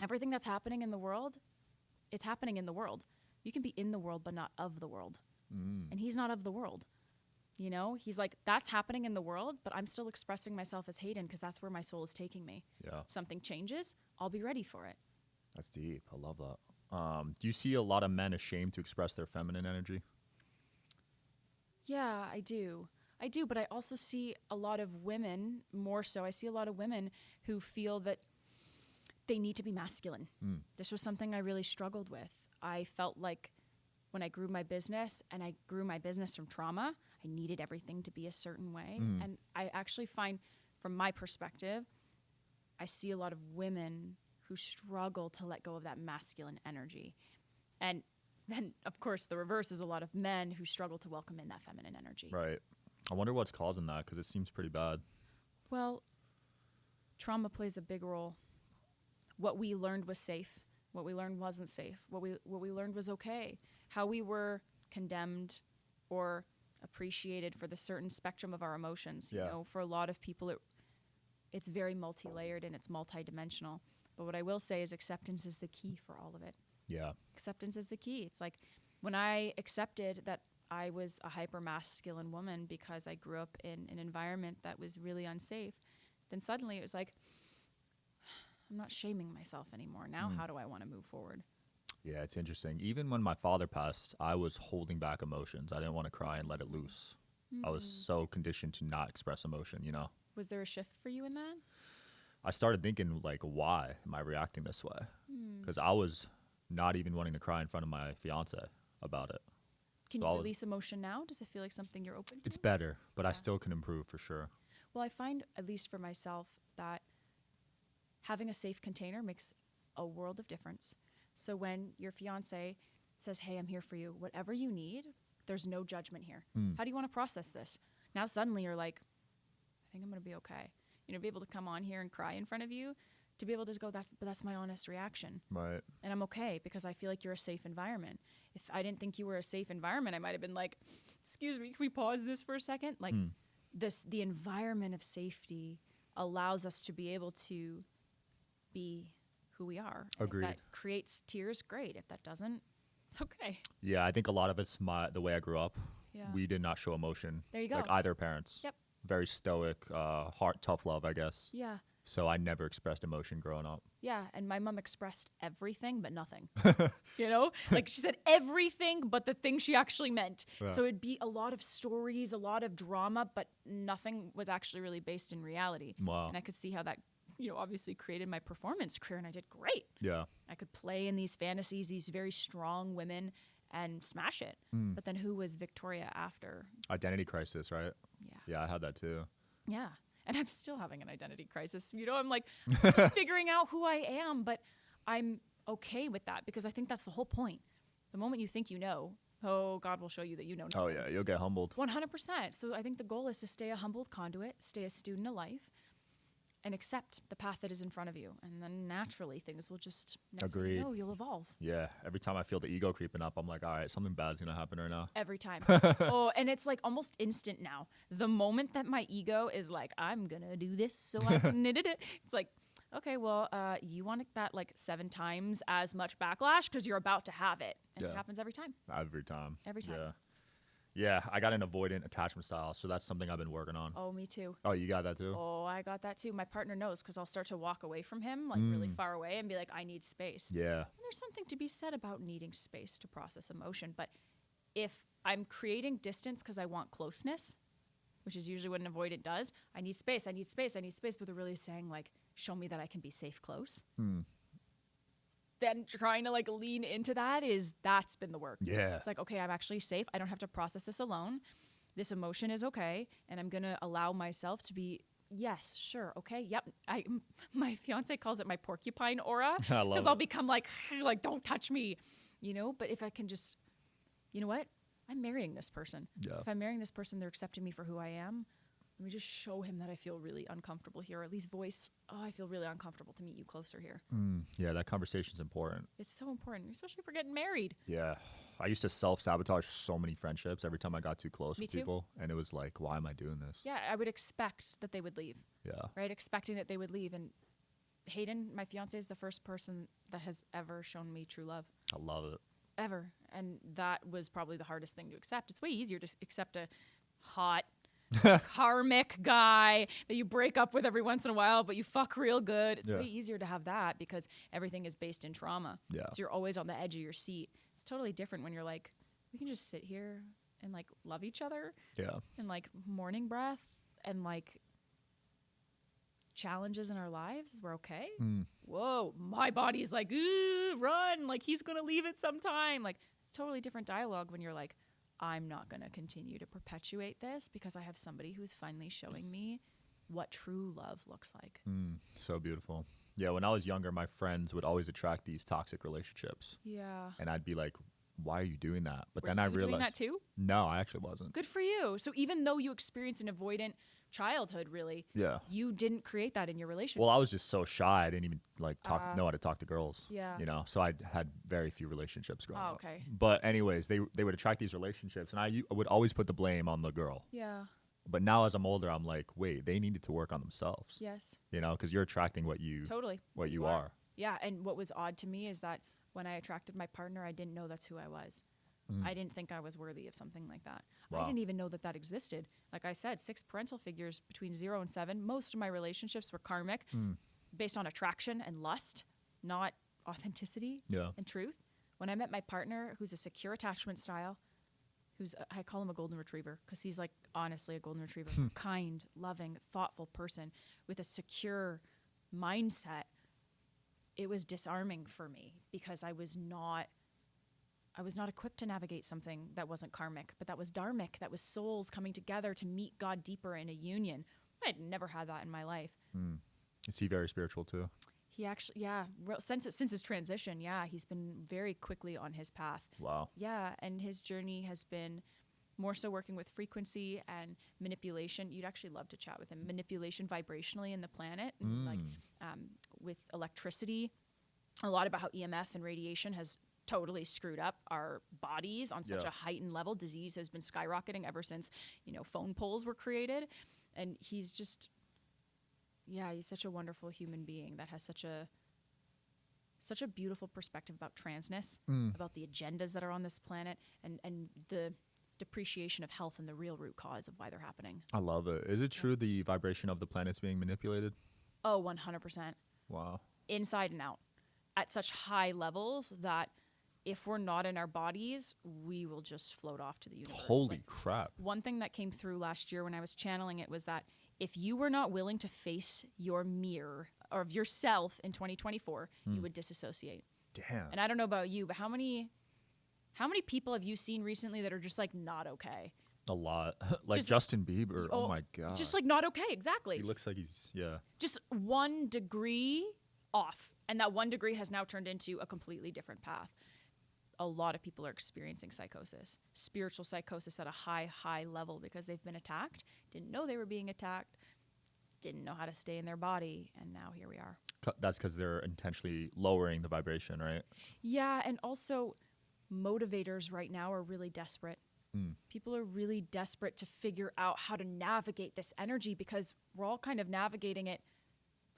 everything that's happening in the world, it's happening in the world. You can be in the world, but not of the world. And he's not of the world. You know, he's like, that's happening in the world, but I'm still expressing myself as Hayden because that's where my soul is taking me. Yeah. Something changes, I'll be ready for it. That's deep. I love that. Do you see a lot of men ashamed to express their feminine energy? Yeah, I do. But I also see a lot of women, more so. I see a lot of women who feel that they need to be masculine. This was something I really struggled with. I felt like when I grew my business, and I grew my business from trauma, I needed everything to be a certain way. And I actually find, from my perspective, I see a lot of women who struggle to let go of that masculine energy. And then, of course, the reverse is a lot of men who struggle to welcome in that feminine energy. Right. I wonder what's causing that, because it seems pretty bad. Well, trauma plays a big role. What we learned was safe. What we learned wasn't safe. What we learned was okay. How we were condemned or appreciated for the certain spectrum of our emotions. Yeah. You know, for a lot of people, it's very multi-layered and it's multi-dimensional. But what I will say is acceptance is the key for all of it. Yeah. Acceptance is the key. It's like when I accepted that I was a hyper-masculine woman because I grew up in an environment that was really unsafe, then suddenly it was like, I'm not shaming myself anymore. Now how do I want to move forward? Yeah, it's interesting. Even when my father passed, I was holding back emotions. I didn't want to cry and let it loose. I was so conditioned to not express emotion, you know? Was there a shift for you in that? I started thinking, like, why am I reacting this way? Because I was not even wanting to cry in front of my fiance about it. Can So you release emotion now? Does it feel like something you're open to? It's better, but I Yeah. still can improve for sure. Well, I find, at least for myself, that having a safe container makes a world of difference. So when your fiance says, hey, I'm here for you, whatever you need, there's no judgment here. How do you want to process this? Now suddenly you're like, I think I'm going to be okay. You know, be able to come on here and cry in front of you, to be able to just go, that's my honest reaction. Right. And I'm okay because I feel like you're a safe environment. If I didn't think you were a safe environment, I might have been like, excuse me, can we pause this for a second? Like the environment of safety allows us to be able to be who we are. And Agreed. if that creates tears, great. If that doesn't, it's okay. Yeah, I think a lot of it's the way I grew up. Yeah. We did not show emotion. There you go. Like either parents. Yep. Very stoic, heart, tough love, I guess. Yeah. So I never expressed emotion growing up. Yeah. And my mom expressed everything but nothing. You know? Like she said everything but the thing she actually meant. Yeah. So it'd be a lot of stories, a lot of drama, but nothing was actually really based in reality. Wow. And I could see how that, you know, obviously created my performance career, and I did great. Yeah. I could play in these fantasies, these very strong women, and smash it. But then who was Victoria after? Identity crisis, right? Yeah. Yeah, I had that too. Yeah. And I'm still having an identity crisis. You know, I'm like still figuring out who I am, but I'm okay with that because I think that's the whole point. The moment you think you know, oh, God will show you that you know nothing. Oh, yeah, you'll get humbled. 100%. So I think the goal is to stay a humbled conduit, stay a student of life, and accept the path that is in front of you. And then naturally things will just, next thing you Agreed. know, you'll evolve. Yeah, every time I feel the ego creeping up, I'm like, all right, something bad's going to happen right now. Every time. Oh, and it's like almost instant now. The moment that my ego is like, I'm going to do this so I can, it's like, okay, well, you want that like 7 times as much backlash because you're about to have it. And it Yeah. happens every time. Every time. Every time. Yeah. Yeah, I got an avoidant attachment style, so that's something I've been working on. Oh, me too. Oh, you got that too? Oh, I got that too. My partner knows because I'll start to walk away from him, like really far away, and be like, I need space. Yeah. And there's something to be said about needing space to process emotion. But if I'm creating distance because I want closeness, which is usually what an avoidant does, I need space, I need space, I need space, but they're really saying, like, show me that I can be safe close. Then trying to like lean into that's been the work. Yeah. It's like, okay, I'm actually safe. I don't have to process this alone. This emotion is okay. And I'm going to allow myself to be, yes, sure. Okay. Yep. My fiance calls it my porcupine aura. I love Because it. I'll become like, don't touch me, you know? But if I can just, you know what? I'm marrying this person. Yeah. If I'm marrying this person, they're accepting me for who I am. let me just show him that I feel really uncomfortable here, or at least voice, oh, I feel really uncomfortable to meet you closer here. Yeah, that conversation's important. It's so important, especially if we're getting married. Yeah. I used to self-sabotage so many friendships every time I got too close with too. people. And it was like, why am I doing this? Yeah, I would expect that they would leave, Yeah. right? Expecting that they would leave. And Hayden, my fiance, is the first person that has ever shown me true love. I love it. Ever. And that was probably the hardest thing to accept. It's way easier to accept a hot, karmic guy that you break up with every once in a while, but you fuck real good. It's way easier to have that because everything is based in trauma. Yeah. So you're always on the edge of your seat. It's totally different when you're like, we can just sit here and like love each other. Yeah. And like morning breath and like challenges in our lives. We're okay. Whoa, my body's like, run. Like he's going to leave it sometime. Like it's totally different dialogue when you're like, I'm not going to continue to perpetuate this because I have somebody who's finally showing me what true love looks like. So beautiful. Yeah, when I was younger, my friends would always attract these toxic relationships. Yeah. And I'd be like, why are you doing that? But Were then I you realized. doing that too? No, I actually wasn't. Good for you. So even though you experienced an avoidant childhood, really, Yeah. you didn't create that in your relationship. Well, I was just so shy. I didn't even like know how to talk to girls. Yeah. You know, so I had very few relationships growing up. Okay. But anyways, they would attract these relationships, and I would always put the blame on the girl. Yeah. But now as I'm older, I'm like, wait, they needed to work on themselves. Yes. You know, because you're attracting what you Totally. what you are. Yeah. And what was odd to me is that when I attracted my partner, I didn't know that's who I was. I didn't think I was worthy of something like that. Wow. I didn't even know that that existed. Like I said, 6 parental figures between 0 and 7. Most of my relationships were karmic, based on attraction and lust, not authenticity and truth. When I met my partner, who's a secure attachment style, I call him a golden retriever because he's like honestly a golden retriever, kind, loving, thoughtful person with a secure mindset. It was disarming for me because I was not equipped to navigate something that wasn't karmic, but that was dharmic. That was souls coming together to meet God deeper in a union. I'd never had that in my life. Is he very spiritual too? He actually, since his transition, he's been very quickly on his path. Wow. Yeah, and his journey has been more so working with frequency and manipulation. You'd actually love to chat with him. Manipulation vibrationally in the planet, and like with electricity. A lot about how EMF and radiation has totally screwed up our bodies on such a heightened level. Disease has been skyrocketing ever since, phone poles were created. And he's just, he's such a wonderful human being that has such a beautiful perspective about transness, about the agendas that are on this planet, and the depreciation of health and the real root cause of why they're happening. I love it. Is it true the vibration of the planet's being manipulated? Oh, 100%. Wow. Inside and out. At such high levels that if we're not in our bodies, we will just float off to the universe. Holy crap. One thing that came through last year when I was channeling it was that if you were not willing to face your mirror of yourself in 2024, you would disassociate. Damn. And I don't know about you, but how many people have you seen recently that are just like not okay? A lot. Like Just- Justin Bieber. Oh my God. Just like not okay, exactly. He looks like he's, Just 1 degree off. And that 1 degree has now turned into a completely different path. A lot of people are experiencing psychosis, spiritual psychosis at a high, high level because they've been attacked, didn't know they were being attacked, didn't know how to stay in their body, and now here we are. That's because they're intentionally lowering the vibration, right? Yeah, and also motivators right now are really desperate. People are really desperate to figure out how to navigate this energy because we're all kind of navigating it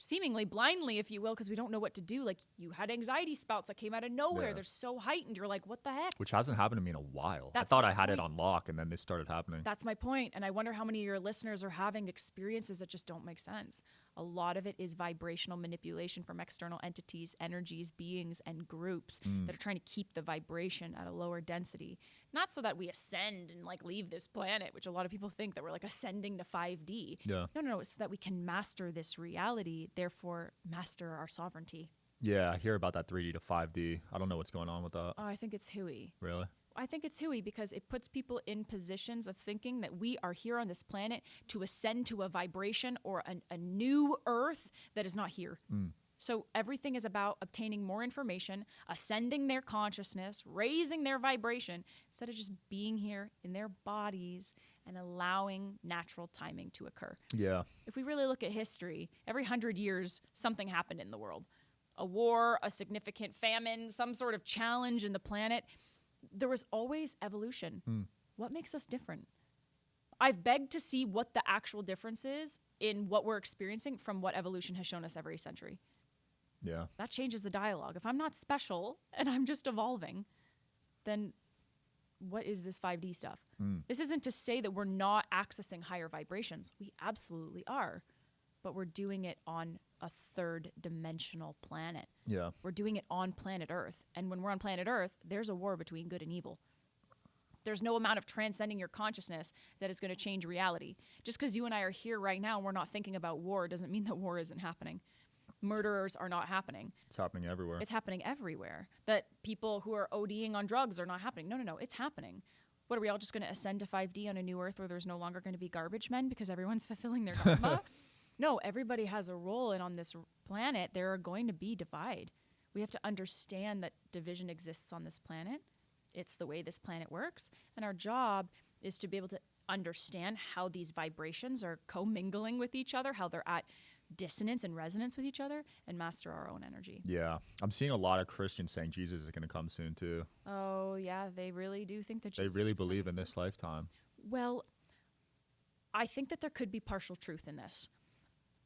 seemingly blindly, if you will, because we don't know what to do. Like, you had anxiety spouts that came out of nowhere. Yeah. They're so heightened. You're like, what the heck? Which hasn't happened to me in a while. That's I thought my I had it point. on lock, and then this started happening. That's my point. And I wonder how many of your listeners are having experiences that just don't make sense. A lot of it is vibrational manipulation from external entities, energies, beings, and groups that are trying to keep the vibration at a lower density. Not so that we ascend and like leave this planet, which a lot of people think that we're like ascending to 5D. Yeah. No, it's so that we can master this reality, therefore master our sovereignty. Yeah, I hear about that 3D to 5D. I don't know what's going on with that. Oh, I think it's hooey. Really? I think it's hooey because it puts people in positions of thinking that we are here on this planet to ascend to a vibration or a new earth that is not here. So everything is about obtaining more information, ascending their consciousness, raising their vibration, instead of just being here in their bodies and allowing natural timing to occur. Yeah. If we really look at history, every 100 years, something happened in the world. A war, a significant famine, some sort of challenge in the planet. There was always evolution. What makes us different? I've begged to see what the actual difference is in what we're experiencing from what evolution has shown us every century. Yeah. That changes the dialogue. If I'm not special and I'm just evolving, then what is this 5D stuff? This isn't to say that we're not accessing higher vibrations. We absolutely are. But we're doing it on a third dimensional planet. Yeah. We're doing it on planet Earth. And when we're on planet Earth, there's a war between good and evil. There's no amount of transcending your consciousness that is going to change reality. Just because you and I are here right now and we're not thinking about war doesn't mean that war isn't happening. Murderers are not happening. It's happening everywhere. It's happening everywhere. That people who are ODing on drugs are not happening. No, it's happening. What, are we all just going to ascend to 5D on a new Earth where there's no longer going to be garbage men because everyone's fulfilling their dharma? No, everybody has a role, and on this planet, there are going to be divide. We have to understand that division exists on this planet. It's the way this planet works, and our job is to be able to understand how these vibrations are commingling with each other, how they're at dissonance and resonance with each other, and master our own energy. Yeah. I'm seeing a lot of Christians saying Jesus is going to come soon, too. Oh, yeah, they really do think that Jesus They really is believe coming in this lifetime. Well, I think that there could be partial truth in this.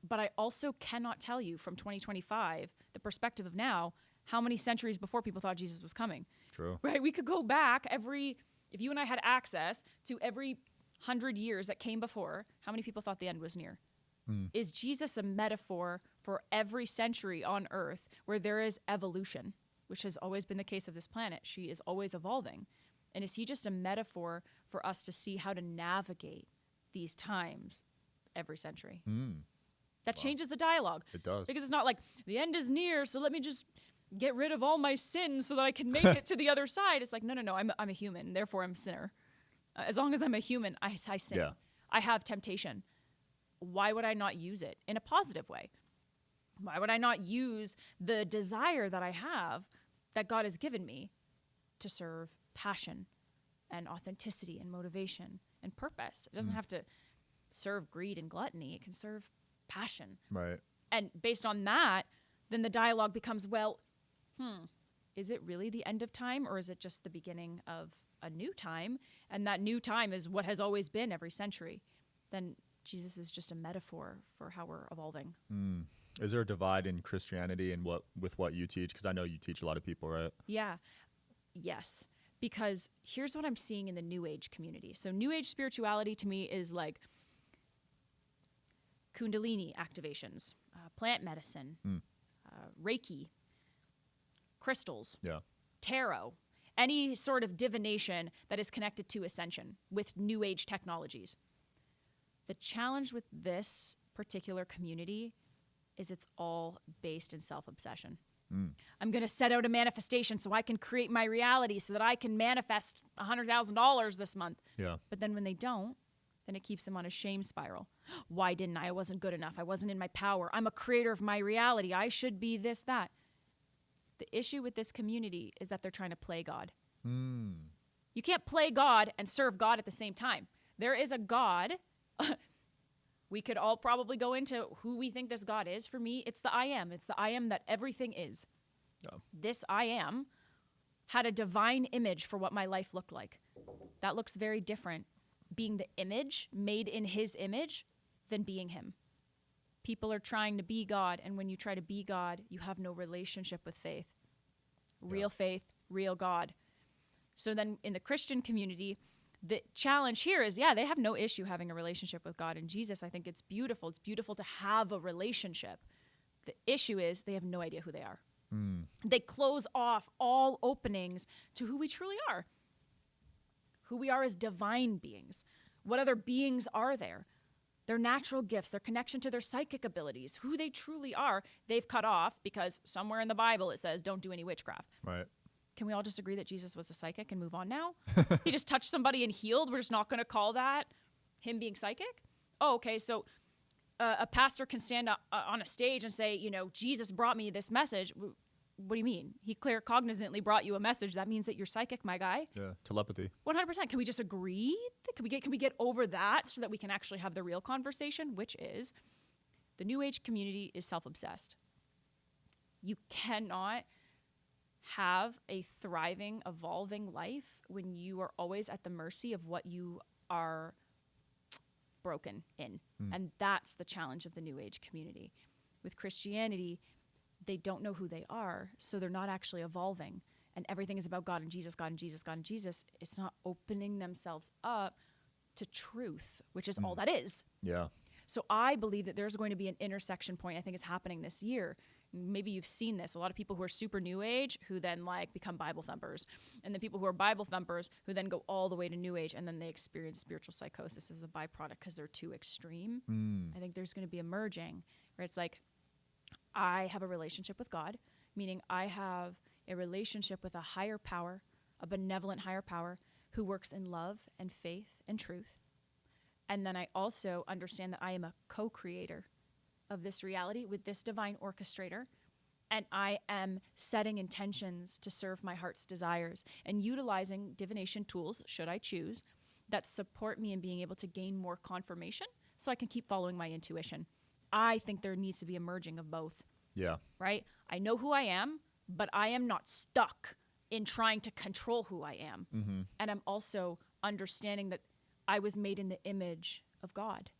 But I also cannot tell you from 2025, the perspective of now, how many centuries before people thought Jesus was coming. True. Right? We could go back if you and I had access to every 100 years that came before, how many people thought the end was near? Is Jesus a metaphor for every century on Earth where there is evolution, which has always been the case of this planet? She is always evolving. And is he just a metaphor for us to see how to navigate these times every century? That changes the dialogue. It does. Because it's not like, the end is near, so let me just get rid of all my sins so that I can make it to the other side. It's like, no, I'm a human, therefore I'm a sinner. As long as I'm a human, I sin. Yeah. I have temptation. Why would I not use it in a positive way? Why would I not use the desire that I have, that God has given me, to serve passion and authenticity and motivation and purpose? It doesn't have to serve greed and gluttony. It can serve passion. Right. And based on that, then the dialogue becomes, well, is it really the end of time, or is it just the beginning of a new time? And that new time is what has always been every century. Then Jesus is just a metaphor for how we're evolving. Is there a divide in Christianity and with what you teach? Because I know you teach a lot of people, right? Yeah. Yes. Because here's what I'm seeing in the New Age community. So New Age spirituality to me is like Kundalini activations, plant medicine, Reiki, crystals, tarot, any sort of divination that is connected to ascension with New Age technologies. The challenge with this particular community is it's all based in self-obsession. I'm going to set out a manifestation so I can create my reality so that I can manifest $100,000 this month. Yeah. But then when they don't, then it keeps them on a shame spiral. Why didn't I? I wasn't good enough. I wasn't in my power. I'm a creator of my reality. I should be this, that. The issue with this community is that they're trying to play God. You can't play God and serve God at the same time. There is a God. We could all probably go into who we think this God is. For me, it's the I am. It's the I am that everything is. Yeah. This I am had a divine image for what my life looked like. That looks very different, being the image made in his image, than being him. People are trying to be God, and when you try to be God, you have no relationship with faith. Real faith, real God. So then in the Christian community, the challenge here is, they have no issue having a relationship with God and Jesus. I think it's beautiful. It's beautiful to have a relationship. The issue is they have no idea who they are. They close off all openings to who we truly are. Who we are as divine beings. What other beings are there? Their natural gifts, their connection to their psychic abilities, who they truly are, they've cut off because somewhere in the Bible it says, don't do any witchcraft. Right. Can we all just agree that Jesus was a psychic and move on now? He just touched somebody and healed. We're just not going to call that him being psychic? Oh, okay. So a pastor can stand up on a stage and say, Jesus brought me this message. what do you mean? He claircognizantly brought you a message. That means that you're psychic, my guy. Yeah, telepathy. 100%. Can we just agree? Can we get over that so that we can actually have the real conversation, which is the New Age community is self-obsessed. You cannot have a thriving, evolving life when you are always at the mercy of what you are broken in. And that's the challenge of the New Age community. With Christianity, they don't know who they are, so they're not actually evolving. And everything is about God and Jesus, God and Jesus, God and Jesus. It's not opening themselves up to truth, which is all that is. Yeah. So I believe that there's going to be an intersection point. I think it's happening this year. Maybe you've seen this. A lot of people who are super New Age who then like become Bible thumpers. And then people who are Bible thumpers who then go all the way to New Age and then they experience spiritual psychosis as a byproduct because they're too extreme. I think there's going to be a merging where it's like, I have a relationship with God, meaning I have a relationship with a higher power, a benevolent higher power who works in love and faith and truth. And then I also understand that I am a co-creator of this reality with this divine orchestrator. And I am setting intentions to serve my heart's desires and utilizing divination tools, should I choose, that support me in being able to gain more confirmation so I can keep following my intuition. I think there needs to be a merging of both. Yeah. Right? I know who I am, but I am not stuck in trying to control who I am. And I'm also understanding that I was made in the image of God.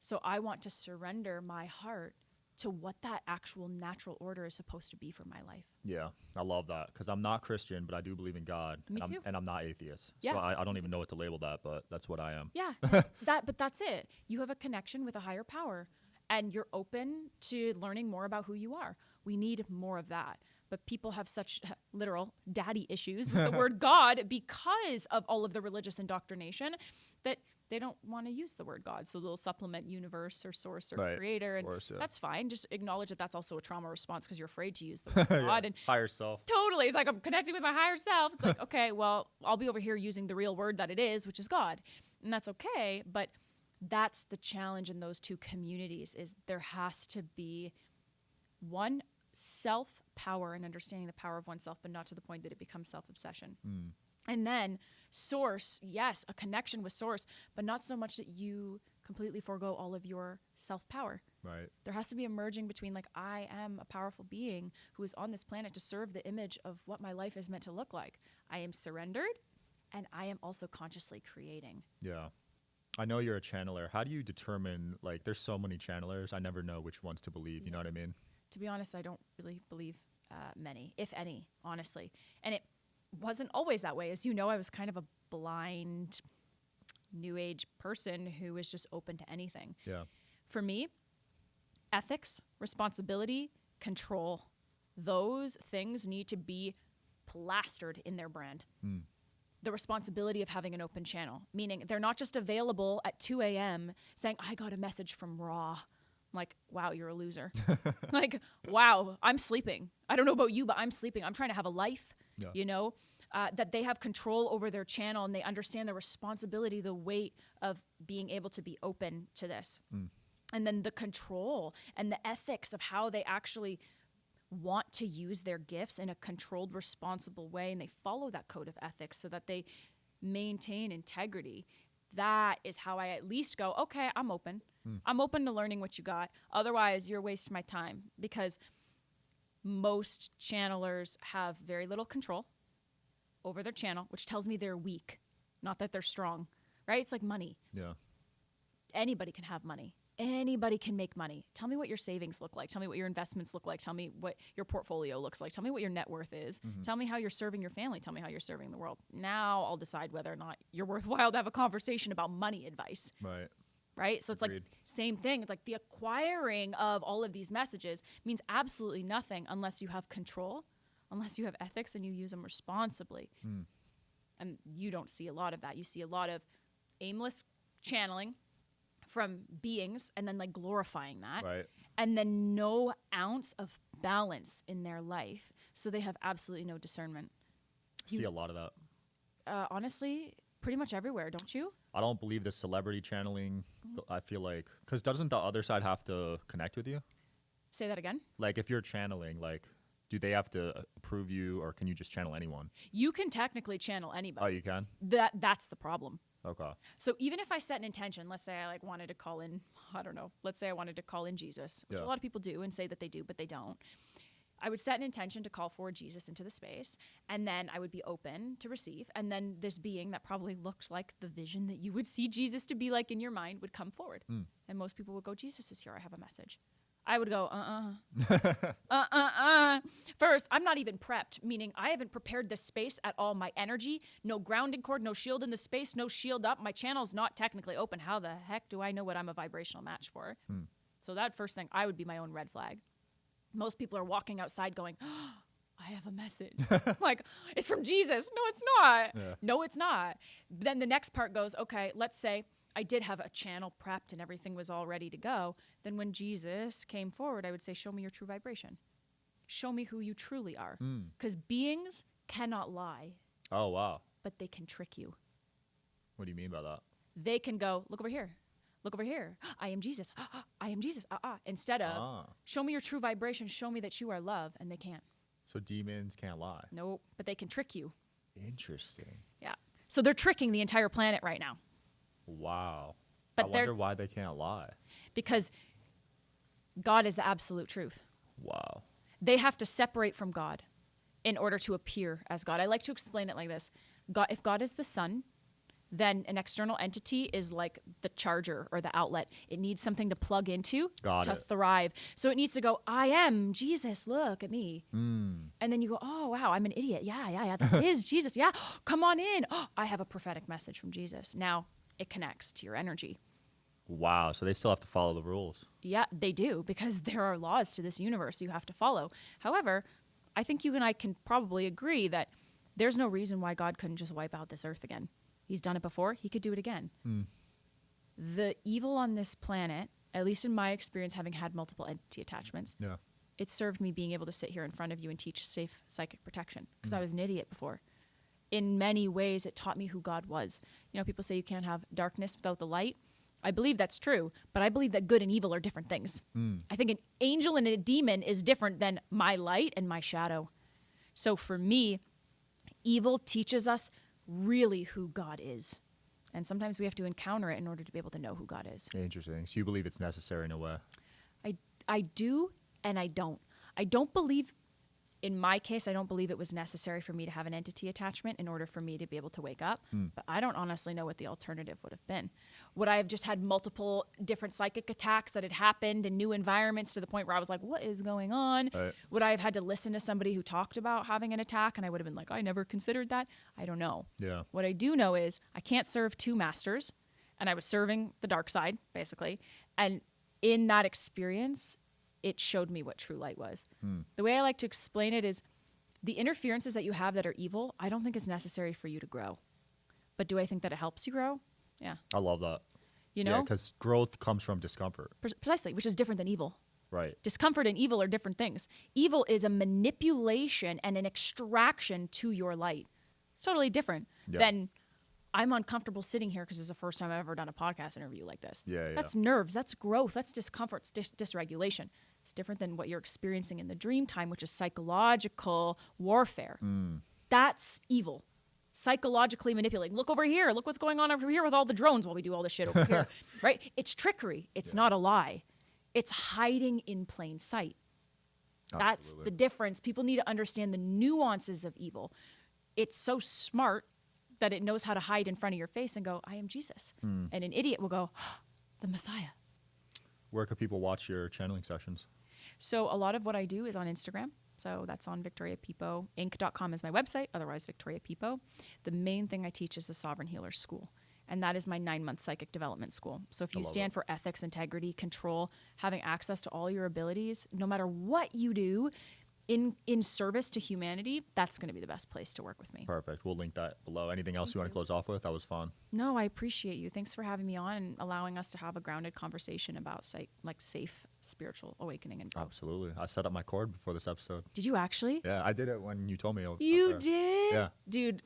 So I want to surrender my heart to what that actual natural order is supposed to be for my life. Yeah, I love that because I'm not Christian, but I do believe in God. Me too. And I'm not atheist. Yeah. So I don't even know what to label that, but that's what I am. Yeah, but that's it. You have a connection with a higher power and you're open to learning more about who you are. We need more of that. But people have such literal daddy issues with the word God because of all of the religious indoctrination that they don't want to use the word God. So they'll supplement universe or source or creator. And that's fine. Just acknowledge that that's also a trauma response because you're afraid to use the word God. And higher self. Totally. It's like, I'm connecting with my higher self. It's like, okay, well, I'll be over here using the real word that it is, which is God. And that's okay. But that's the challenge in those two communities is there has to be one self-power and understanding the power of oneself, but not to the point that it becomes self-obsession. And then source, yes, a connection with source, but not so much that you completely forego all of your self-power. Right. There has to be a merging between like, I am a powerful being who is on this planet to serve the image of what my life is meant to look like. I am surrendered and I am also consciously creating. Yeah. I know you're a channeler. How do you determine, like, there's so many channelers. I never know which ones to believe. You know what I mean? To be honest, I don't really believe many, if any, honestly. And it wasn't always that way. As you know, I was kind of a blind New Age person who was just open to anything. Yeah. For me, ethics, responsibility, control, those things need to be plastered in their brand. The responsibility of having an open channel, meaning they're not just available at 2 a.m. saying, I got a message from Raw. I'm like, wow, you're a loser. Like, wow, I'm sleeping. I don't know about you, but I'm sleeping. I'm trying to have a life, you know, that they have control over their channel and they understand the responsibility, the weight of being able to be open to this. And then the control and the ethics of how they actually want to use their gifts in a controlled, responsible way. And they follow that code of ethics so that they maintain integrity. That is how I at least go, okay, I'm open. I'm open to learning what you got. Otherwise, you're wasting my time because most channelers have very little control over their channel, which tells me they're weak, not that they're strong, right? It's like money. Yeah. Anybody can have money. Anybody can make money. Tell me what your savings look like. Tell me what your investments look like. Tell me what your portfolio looks like. Tell me what your net worth is. Tell me how you're serving your family. Tell me how you're serving the world. Now I'll decide whether or not you're worthwhile to have a conversation about money advice. Right? So it's Agreed. like same thing. Like the acquiring of all of these messages means absolutely nothing unless you have control, unless you have ethics and you use them responsibly. And you don't see a lot of that. You see a lot of aimless channeling from beings and then like glorifying that. Right. And then no ounce of balance in their life. So they have absolutely no discernment. See a lot of that. Honestly, pretty much everywhere, don't you? I don't believe this celebrity channeling. I feel like, because doesn't the other side have to connect with you? Say that again. Like if you're channeling, like, Do they have to approve you, or can you just channel anyone? You can technically channel anybody. Oh, you can? That's the problem. Okay. So even if I set an intention, let's say I like wanted to call in, I don't know, let's say I wanted to call in Jesus, which a lot of people do and say that they do, but they don't. I would set an intention to call forward Jesus into the space, and then I would be open to receive. And then this being that probably looked like the vision that you would see Jesus to be like in your mind would come forward. And most people would go, Jesus is here, I have a message. I would go, First, I'm not even prepped, meaning I haven't prepared this space at all. My energy, no grounding cord, no shield in the space, no shield up. My channel's not technically open. How the heck do I know what I'm a vibrational match for? So that first thing, I would be my own red flag. Most people are walking outside going, I have a message. Like, it's from Jesus. No, it's not. Yeah. No, it's not. Then the next part goes, okay, let's say I did have a channel prepped and everything was all ready to go. Then when Jesus came forward, I would say, show me your true vibration. Show me who you truly are. Because beings cannot lie. Oh, wow. But they can trick you. What do you mean by that? They can go, look over here. Look over here. I am Jesus. I am Jesus. Instead of, show me your true vibration. Show me that you are love. And they can't. So demons can't lie. Nope. But they can trick you. Interesting. Yeah. So they're tricking the entire planet right now. Wow. But I wonder why they can't lie. Because God is the absolute truth. Wow. They have to separate from God in order to appear as God. I like to explain it like this. If God is the sun, then an external entity is like the charger or the outlet. It needs something to plug into to thrive. So it needs to go, I am Jesus, look at me. And then you go, oh, wow, I'm an idiot. Yeah, that is Jesus. Yeah, come on in. Oh, I have a prophetic message from Jesus. Now it connects to your energy. Wow, so they still have to follow the rules. Yeah, they do, because there are laws to this universe you have to follow. However, I think you and I can probably agree that there's no reason why God couldn't just wipe out this earth again. He's done it before. He could do it again. The evil on this planet, at least in my experience, having had multiple entity attachments, it served me being able to sit here in front of you and teach safe psychic protection, because I was an idiot before. In many ways, it taught me who God was. You know, people say you can't have darkness without the light. I believe that's true, but I believe that good and evil are different things. I think an angel and a demon is different than my light and my shadow. So for me, evil teaches us really who God is. And sometimes we have to encounter it in order to be able to know who God is. Interesting. So you believe it's necessary in a way? I do and I don't. I don't believe, in my case, I don't believe it was necessary for me to have an entity attachment in order for me to be able to wake up. But I don't honestly know what the alternative would have been. Would I have just had multiple different psychic attacks that had happened in new environments to the point where I was like, what is going on? Right. Would I have had to listen to somebody who talked about having an attack and I would have been like, I never considered that? I don't know. Yeah. What I do know is I can't serve two masters, and I was serving the dark side, basically. And in that experience, it showed me what true light was. The way I like to explain it is the interferences that you have that are evil, I don't think it's necessary for you to grow. But do I think that it helps you grow? Yeah. I love that. You know? Yeah, because growth comes from discomfort. Precisely, which is different than evil. Right. Discomfort and evil are different things. Evil is a manipulation and an extraction to your light. It's totally different than I'm uncomfortable sitting here because it's the first time I've ever done a podcast interview like this. Yeah. That's nerves. That's growth. That's discomfort. It's dysregulation. It's different than what you're experiencing in the dream time, which is psychological warfare. That's evil. Psychologically manipulating. Look over here. Look what's going on over here with all the drones while we do all this shit over here. Right? It's trickery. It's not a lie. It's hiding in plain sight. That's the difference. People need to understand the nuances of evil. It's so smart that it knows how to hide in front of your face and go, I am Jesus. And an idiot will go, the Messiah. Where can people watch your channeling sessions? So a lot of what I do is on Instagram. So that's on Victoria Pippo. Inc.com is my website, otherwise Victoria Pippo. The main thing I teach is the Sovereign Healer School. And that is my 9-month psychic development school. So if you stand for ethics, integrity, control, having access to all your abilities, no matter what you do in service to humanity, that's going to be the best place to work with me. Perfect. We'll link that below. Anything else you want to close off with? That was fun. No, I appreciate you. Thanks for having me on and allowing us to have a grounded conversation about safe spiritual awakening and growth. Absolutely. I set up my cord before this episode. Did you actually? Yeah, I did it when you told me. You did? Yeah. Dude,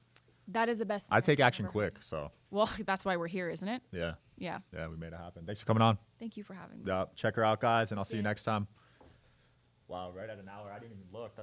that is the best thing I take I've action ever quick, heard. so. Well, that's why we're here, isn't it? Yeah. Yeah. Yeah, we made it happen. Thanks for coming on. Thank you for having me. Yeah, check her out, guys, and I'll see you next time. Wow, right at an hour. I didn't even look. That's